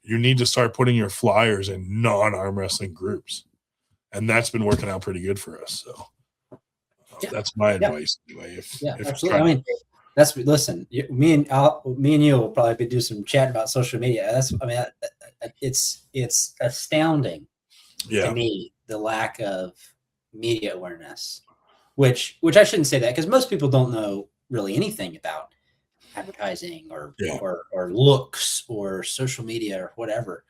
you need to start putting your flyers in non-arm wrestling groups. And that's been working out pretty good for us. So that's my advice anyway. If absolutely. I mean, listen, me and you will probably do some chat about social media. It's astounding to me, the lack of media awareness, which I shouldn't say that, because most people don't know really anything about advertising or looks or social media or whatever.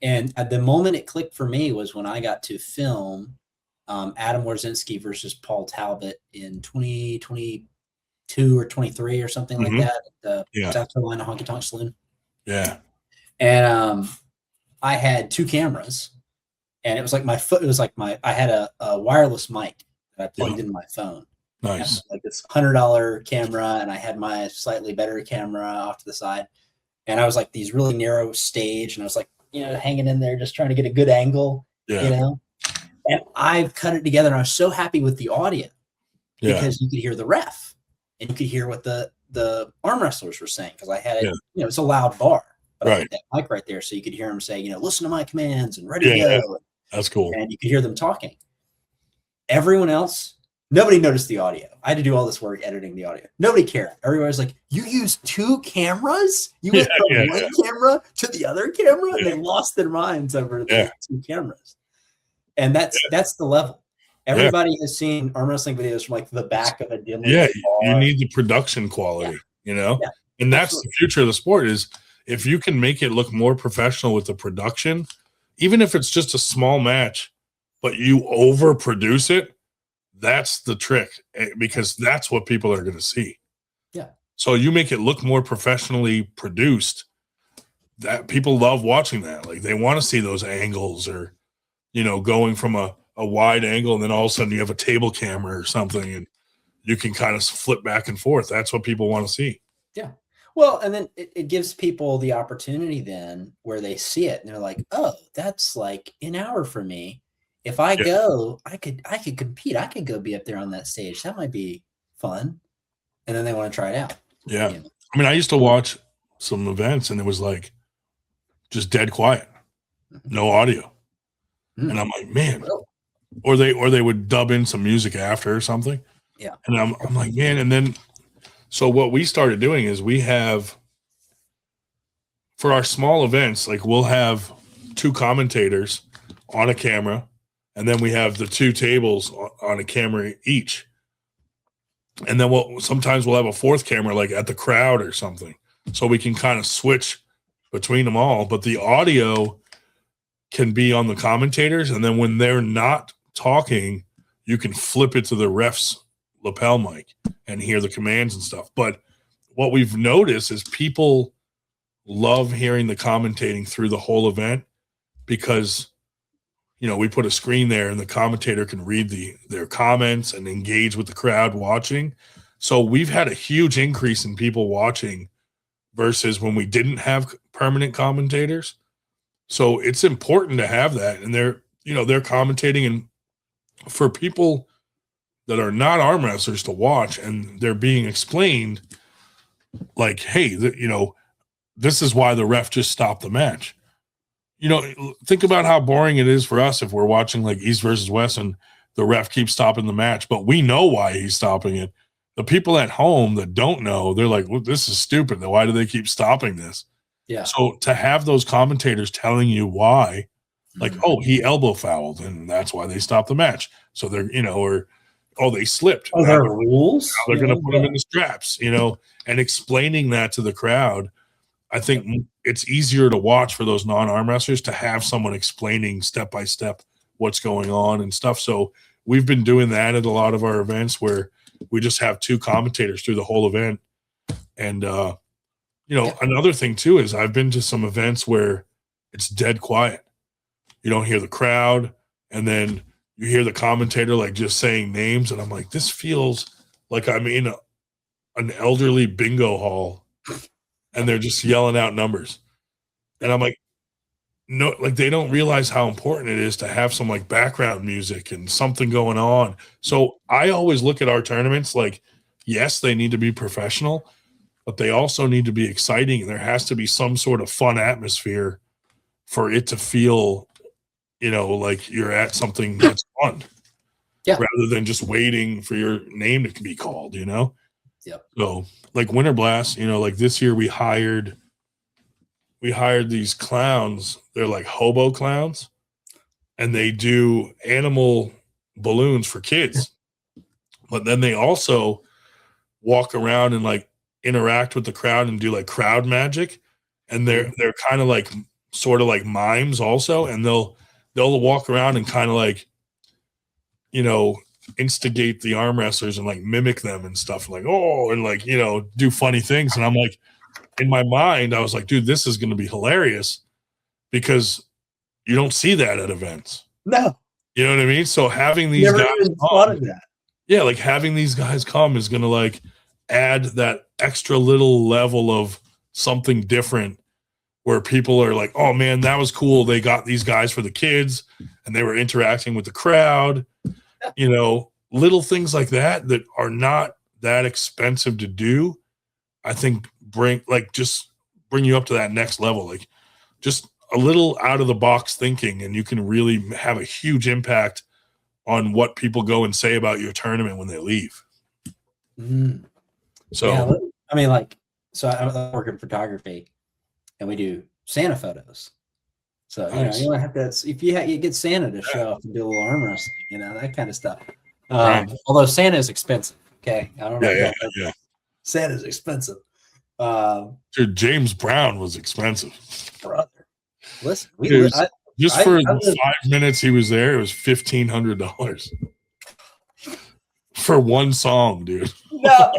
And at the moment it clicked for me was when I got to film Adam Warzinski versus Paul Talbot in 2022 or 23 or something like that at the South Carolina Honky Tonk Saloon. Yeah. And I had two cameras, and it was like I had a wireless mic that I plugged into my phone. Nice. Like this $100 camera, and I had my slightly better camera off to the side, and I was like these really narrow stage, and I was like, hanging in there just trying to get a good angle, and I've cut it together, and I was so happy with the audio because you could hear the ref and you could hear what the arm wrestlers were saying, because I had it, it's a loud bar, but I had that mic right there, so you could hear them say, listen to my commands and ready to go. Yeah. That's cool. And you could hear them talking. Everyone else, nobody noticed the audio. I had to do all this work editing the audio. Nobody cared. Everybody was like, you used two cameras? You went from one camera to the other camera? And they lost their minds over the two cameras. And that's the level. Everybody has seen arm wrestling videos from like the back of a dimly bar. You need the production quality, And that's the future of the sport, is if you can make it look more professional with the production, even if it's just a small match, but you overproduce it, that's the trick, because that's what people are going to see. Yeah. So you make it look more professionally produced, that people love watching that. Like they want to see those angles, or, going from a wide angle, and then all of a sudden you have a table camera or something and you can kind of flip back and forth. That's what people want to see. Yeah. Well, and then it gives people the opportunity then where they see it and they're like, oh, that's like an hour for me. If I go, I could compete. I could go be up there on that stage. That might be fun. And then they want to try it out. Yeah. I mean, I used to watch some events and it was like just dead quiet, no audio. And I'm like, man, or they would dub in some music after or something. Yeah. And I'm like, man. And then, so what we started doing is we have, for our small events, like we'll have two commentators on a camera, and then we have the two tables on a camera each. And then sometimes we'll have a fourth camera like at the crowd or something, so we can kind of switch between them all. But the audio can be on the commentators, and then when they're not talking, you can flip it to the ref's lapel mic and hear the commands and stuff. But what we've noticed is people love hearing the commentating through the whole event because, we put a screen there and the commentator can read their comments and engage with the crowd watching. So we've had a huge increase in people watching versus when we didn't have permanent commentators. So it's important to have that. And they're commentating, and for people that are not arm wrestlers to watch, and they're being explained like, hey, this is why the ref just stopped the match. Think about how boring it is for us if we're watching like East versus West and the ref keeps stopping the match, but we know why he's stopping it. The people at home that don't know, they're like, well, this is stupid. Why do they keep stopping this? Yeah. So to have those commentators telling you why, like, oh, he elbow fouled and that's why they stopped the match. So they're, or, oh, they slipped. Oh, there are rules. They're going to put them in the straps, and explaining that to the crowd. I think it's easier to watch for those non-arm wrestlers to have someone explaining step by step what's going on and stuff. So we've been doing that at a lot of our events where we just have two commentators through the whole event. And, another thing too is I've been to some events where it's dead quiet. You don't hear the crowd, and then you hear the commentator like just saying names. And I'm like, this feels like I'm in an elderly bingo hall and they're just yelling out numbers. And I'm like, no, like they don't realize how important it is to have some like background music and something going on. So I always look at our tournaments like, yes, they need to be professional, but they also need to be exciting. There has to be some sort of fun atmosphere for it to feel, like you're at something that's fun. Yeah. Rather than just waiting for your name to be called, Yep. So like Winter Blast, like this year we hired these clowns. They're like hobo clowns, and they do animal balloons for kids. But then they also walk around and like interact with the crowd and do like crowd magic. And they're kind of like sort of like mimes also. And they'll walk around and kind of like, instigate the arm wrestlers and like mimic them and stuff, like, oh, and like, do funny things. And I'm like, in my mind, I was like, dude, this is going to be hilarious because you don't see that at events. No. You know what I mean? So having these guys like having these guys come is going to like add that extra little level of something different where people are like, oh man, that was cool. They got these guys for the kids and they were interacting with the crowd. Little things like that are not that expensive to do, I think bring you up to that next level. Like just a little out of the box thinking, and you can really have a huge impact on what people go and say about your tournament when they leave. Mm. So, yeah, I mean, like, so I work in photography and we do Santa photos. So, nice. You don't have to, if you get Santa to show up and do a little arm wrestling, that kind of stuff. Right. Although Santa is expensive. Okay. I don't know. Yeah. Santa's expensive. Dude, James Brown was expensive. Brother. Listen, for 5 minutes he was there, it was $1,500 for one song, dude. No.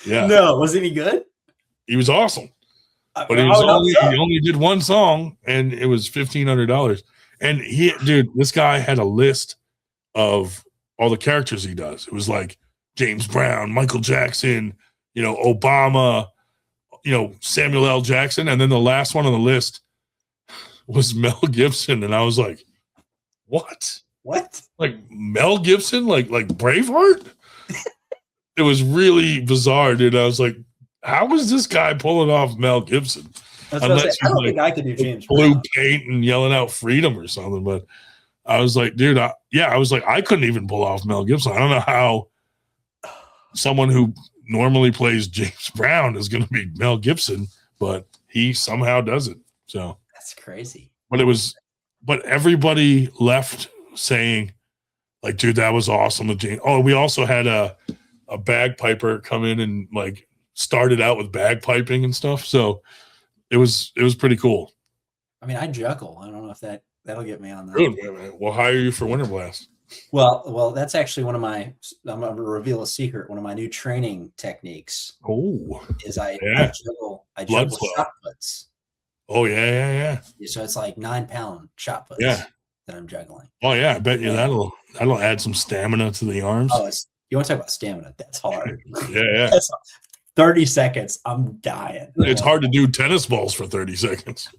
Yeah. No. Was he good? He was awesome. But he only did one song and it was $1,500. And this guy had a list of all the characters he does. It was like James Brown, Michael Jackson, Obama, Samuel L. Jackson. And then the last one on the list was Mel Gibson. And I was like, what? What? Like Mel Gibson? Like Braveheart? It was really bizarre, dude. I was like, how is this guy pulling off Mel Gibson? I don't think I could do James Blue Brown. paint and yelling out freedom or something. But I was like, dude, I was like, I couldn't even pull off Mel Gibson. I don't know how someone who normally plays James Brown is going to be Mel Gibson, but he somehow does it. So that's crazy. But everybody left saying, like, dude, that was awesome with James. Oh, we also had a bagpiper come in and like started out with bagpiping and stuff. So it was pretty cool. I mean, I juggle. I don't know if that'll get me on that. Dude, we'll hire you for Winter Blast. Well, that's actually one of my. I'm gonna reveal a secret. One of my new training techniques Oh, is I yeah. Blood juggle flow. shot puts. Oh, yeah. So it's like 9-pound shot Yeah. puts that I'm juggling. Oh, yeah. I bet you Yeah. that'll add some stamina to the arms. Oh, you want to talk about stamina? That's hard. Yeah. That's 30 seconds. I'm dying. It's hard to do tennis balls for 30 seconds.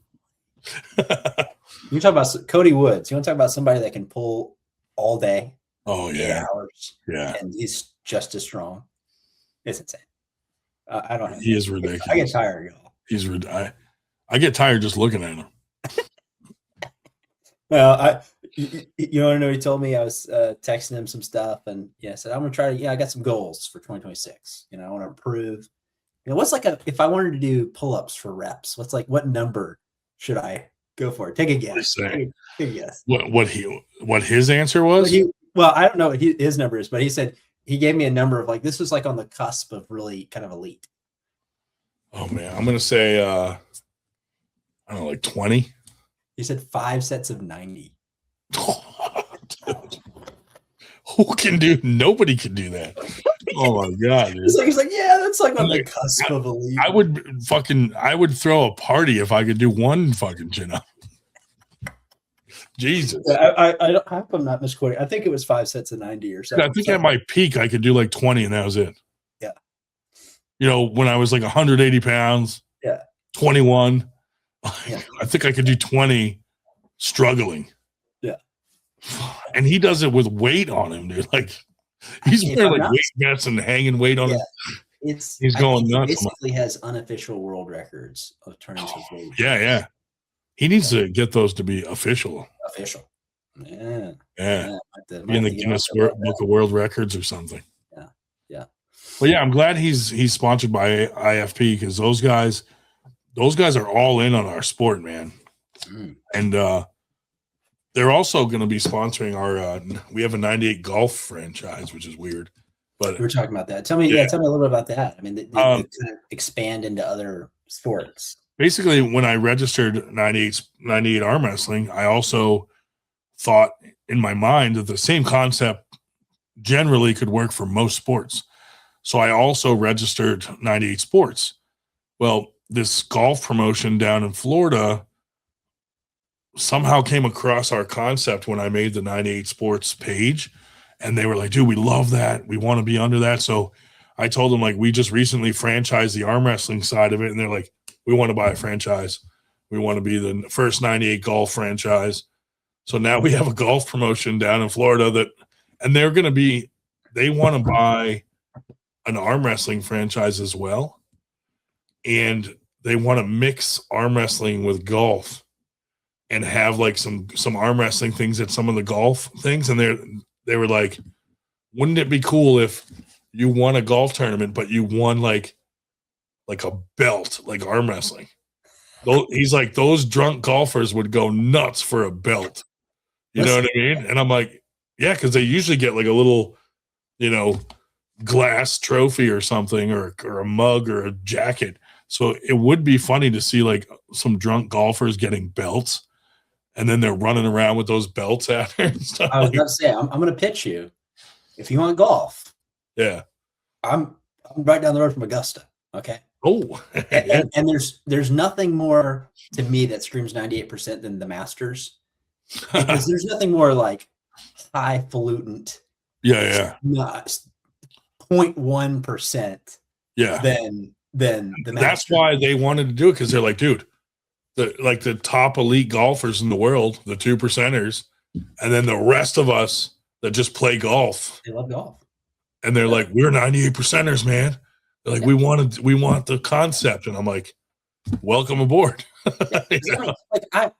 You talk about Cody Woods. You want to talk about somebody that can pull all day? Oh, 8 yeah. hours. Yeah. And he's just as strong. It's insane. I don't have. He is ridiculous. I get tired, y'all. I get tired just looking at him. Well, you want to know? He told me I was texting him some stuff, and I said I'm gonna try to. Yeah, I got some goals for 2026. I want to improve. What's like if I wanted to do pull-ups for reps? What number should I go for? Take a guess. Take a guess. What his answer was? Well, I don't know what his number is, but he said he gave me a number of this was on the cusp of really kind of elite. Oh man, I'm gonna say I don't know, like 20. He said 5 sets of 90. Who can do? Nobody can do that. Oh my god! Dude. He's like, yeah, that's on the cusp of elite. I would throw a party if I could do one fucking chin up. Jesus. I hope I'm not misquoting. I think it was 5 sets of 90 or something. I think at my peak I could do like 20 and that was it. Yeah. When I was like 180 pounds. Yeah. 21. Yeah. I think I could do 20 struggling. Yeah. And he does it with weight on him, dude. Like he's wearing like weight vests and hanging weight on him. He's going nuts. He basically has unofficial world records of turning his weight. Yeah. He needs to get those to be official. Yeah. Be in the Guinness Book of World Records or something. Yeah. Well, yeah, I'm glad he's sponsored by IFP because those guys are all in on our sport, man. And they're also going to be sponsoring our. We have a 98 golf franchise, which is weird. But we're talking about that. Tell me a little bit about that. I mean, they kind of expand into other sports. Basically, when I registered 98 arm wrestling, I also thought in my mind that the same concept generally could work for most sports. So I also registered 98 Sports. Well, this golf promotion down in Florida somehow came across our concept when I made the 98 Sports page. And they were like, dude, we love that. We want to be under that. So I told them, we just recently franchised the arm wrestling side of it. And they're like, we want to buy a franchise. We want to be the first 98 golf franchise. So now we have a golf promotion down in Florida and they want to buy an arm wrestling franchise as well. And they want to mix arm wrestling with golf and have some arm wrestling things at some of the golf things. And they were like, wouldn't it be cool if you won a golf tournament, but you won like a belt, like arm wrestling? He's like, those drunk golfers would go nuts for a belt. You know what I mean? And I'm like, yeah, because they usually get like a little, glass trophy or something or a mug or a jacket. So it would be funny to see some drunk golfers getting belts and then they're running around with those belts after and stuff. I was about to say, I'm going to pitch you. If you want golf, yeah, I'm right down the road from Augusta. Okay. Oh, and there's nothing more to me that screams 98% than the Masters, because there's nothing more highfalutin. Yeah. 0.1%. Yeah. Than the Masters. That's why they wanted to do it, because they're like, dude, the top elite golfers in the world, the 2%ers, and then the rest of us that just play golf. They love golf. And they're like, we're 98%ers, man. They're like, we want the concept. And I'm like, welcome aboard. I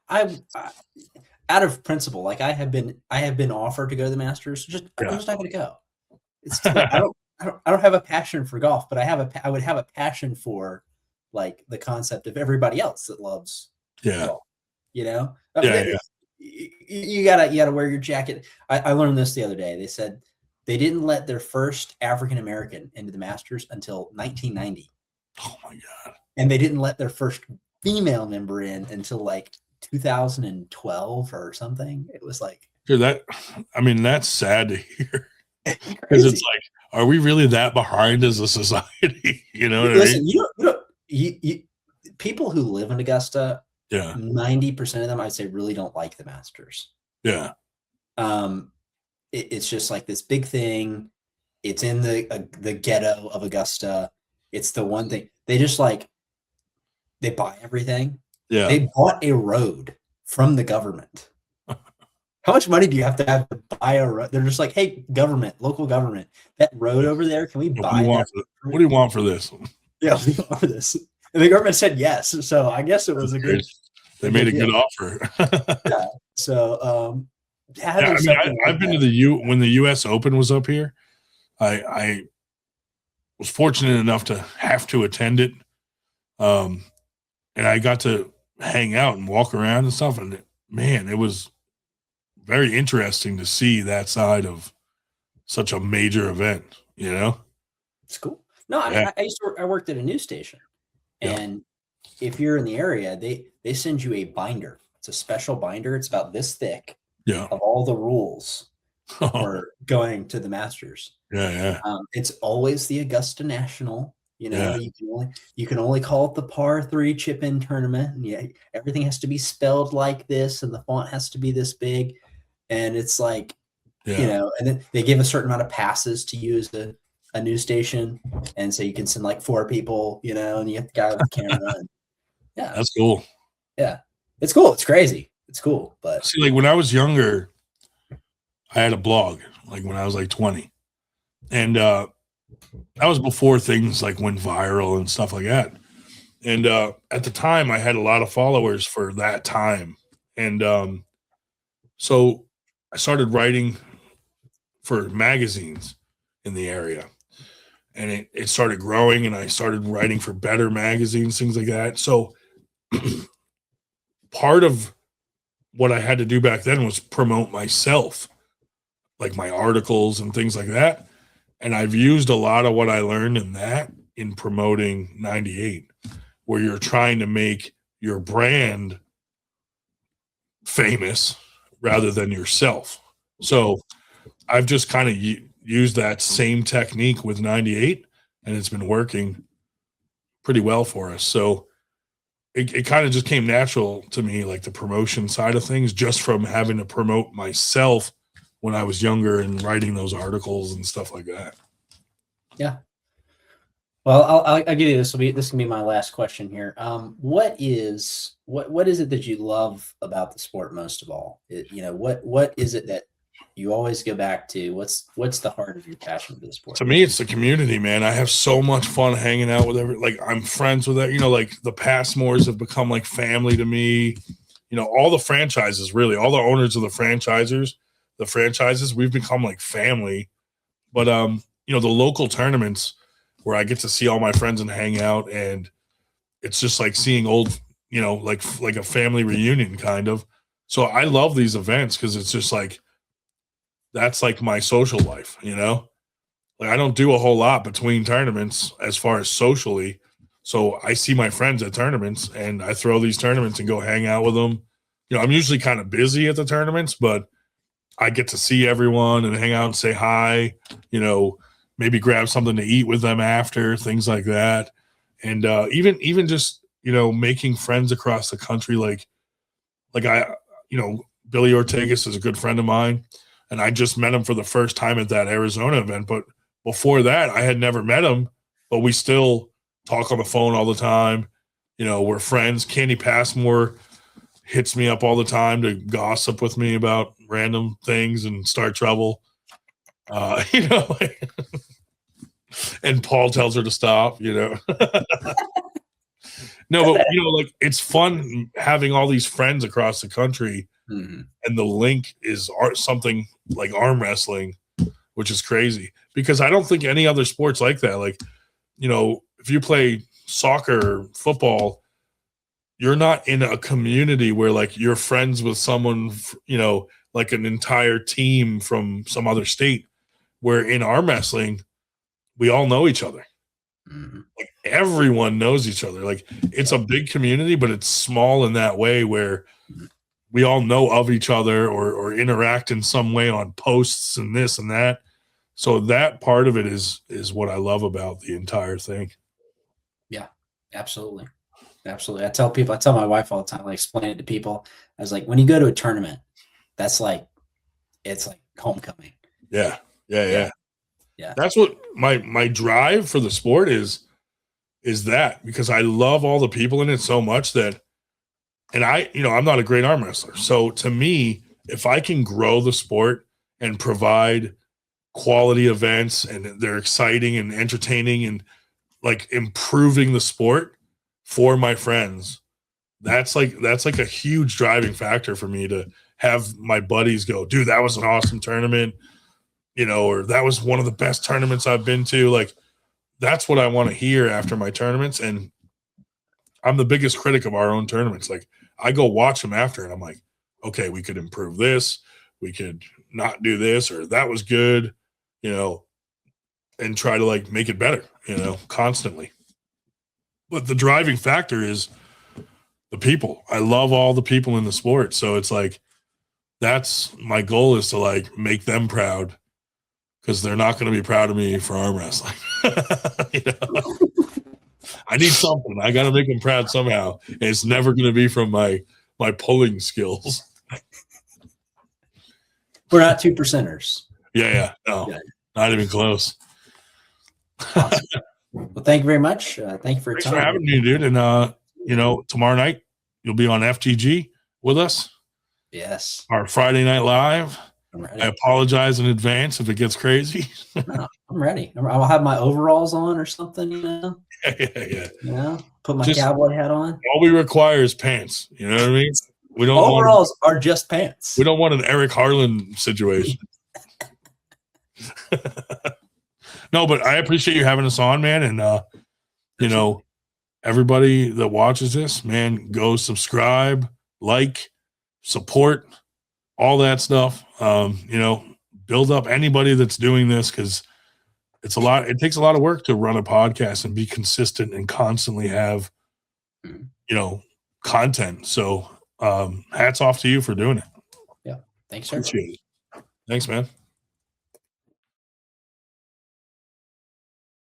out of principle, I have been offered to go to the Masters. I'm just not going to go. I don't have a passion for golf, but I would have a passion for the concept of everybody else that loves golf. You gotta wear your jacket. I learned this the other day. They said they didn't let their first African American into the Masters until 1990. Oh my god! And they didn't let their first female member in until 2012 or something. It was Dude, that's sad to hear because it's Crazy. like, are we really that behind as a society? You know what I mean? Listen, people who live in Augusta, Yeah. 90% of them, I'd say, really don't like the Masters. Yeah. It's just like this big thing. It's in the ghetto of Augusta. It's the one thing they just like. They buy everything. Yeah. They bought a road from the government. How much money do you have to buy a road? They're just like, hey, government, local government, that road over there, can we buy that? What do you want for this? Yeah, what do you want for this? And the government said yes. So I guess it was a good. They made a good offer. Yeah. So I've been to when the U.S. Open was up here. I was fortunate enough to have to attend it, and I got to hang out and walk around and stuff. And man, it was very interesting to see that side of such a major event. You know, it's cool. No, yeah. I worked at a news station, and if you're in the area, they send you a binder. It's a special binder. It's about this thick. Yeah. Of all the rules for going to the Masters. Yeah. It's always the Augusta National. You know, you can only call it the par 3 chip-in tournament. And everything has to be spelled like this, and the font has to be this big. And it's like, you know, and then they give a certain amount of passes to use a news station, and so you can send like 4 people, you know, and you have the guy with the camera. And, that's cool. Yeah, it's cool. It's crazy. It's cool. But see, like when I was younger, I had a blog. Like when I was like 20, and that was before things like went viral and stuff like that. And at the time, I had a lot of followers for that time, and so I started writing for magazines in the area, and it started growing, and I started writing for better magazines, things like that. So part of what I had to do back then was promote myself, like my articles and things like that. And I've used a lot of what I learned in promoting 98, where you're trying to make your brand famous rather than yourself. So I've just kind of used that same technique with 98, and it's been working pretty well for us. So it kind of just came natural to me, like the promotion side of things, just from having to promote myself when I was younger and writing those articles and stuff like that. Yeah. Well, I'll give you this. This can be my last question here. What is it that you love about the sport most of all? What is it that you always go back to? What's the heart of your passion for the sport? To me, it's the community, man. I have so much fun hanging out with I'm friends with like the Passmores have become like family to me. All the franchises, really, all the owners of the franchises, we've become like family. But the local tournaments where I get to see all my friends and hang out, and it's just like seeing old, like a family reunion kind of. So I love these events because it's just like, that's like my social life, like I don't do a whole lot between tournaments as far as socially. So I see my friends at tournaments, and I throw these tournaments and go hang out with them. I'm usually kind of busy at the tournaments, but I get to see everyone and hang out and say hi, maybe grab something to eat with them after, things like that. And even just, making friends across the country. Like Billy Ortegas is a good friend of mine, and I just met him for the first time at that Arizona event. But before that, I had never met him, but we still talk on the phone all the time. We're friends. Candy Passmore hits me up all the time to gossip with me about random things and start trouble. And Paul tells her to stop, No, but it's fun having all these friends across the country. Mm-hmm. And the link is something like arm wrestling, which is crazy because I don't think any other sports like that. Like, if you play soccer or football, you're not in a community where like you're friends with someone, like an entire team from some other state, where in arm wrestling, we all know each other. Mm-hmm. Like everyone knows each other. Like it's a big community, but it's small in that way where we all know of each other or interact in some way on posts and this and that. So that part of it is what I love about the entire thing. Yeah, absolutely. Absolutely. I tell my wife all the time, I explain it to people. I was like, when you go to a tournament, it's like homecoming. Yeah. Yeah. That's what my drive for the sport is that, because I love all the people in it so much that, and I'm not a great arm wrestler. So to me, if I can grow the sport and provide quality events and they're exciting and entertaining and like improving the sport for my friends, that's like a huge driving factor for me to have my buddies go, dude, that was an awesome tournament, or that was one of the best tournaments I've been to. Like, that's what I want to hear after my tournaments. And I'm the biggest critic of our own tournaments. Like, I go watch them after and I'm like, okay, we could improve this. We could not do this, or that was good, and try to like make it better, constantly. But the driving factor is the people. I love all the people in the sport. So it's like, that's my goal, is to like make them proud, because they're not going to be proud of me for arm wrestling. I need something. I got to make them proud somehow. And it's never going to be from my pulling skills. We're not 2%ers. Yeah. No, not even close. Awesome. Well, thank you very much. Thank you for your Thanks time. for having me, dude. And, tomorrow night you'll be on FTG with us. Yes. Our Friday Night Live. I apologize in advance if it gets crazy. No, I'm ready. I'll have my overalls on or something, Yeah. Put my cowboy hat on. All we require is pants. You know what I mean? We don't overalls are just pants. We don't want an Eric Harlan situation. No, but I appreciate you having us on, man. And everybody that watches this, man, go subscribe, like, support, all that stuff. Build up anybody that's doing this, because it's a lot. It takes a lot of work to run a podcast and be consistent and constantly have, content. So hats off to you for doing it. Yeah. Thanks, sir. Appreciate it. Thanks, man.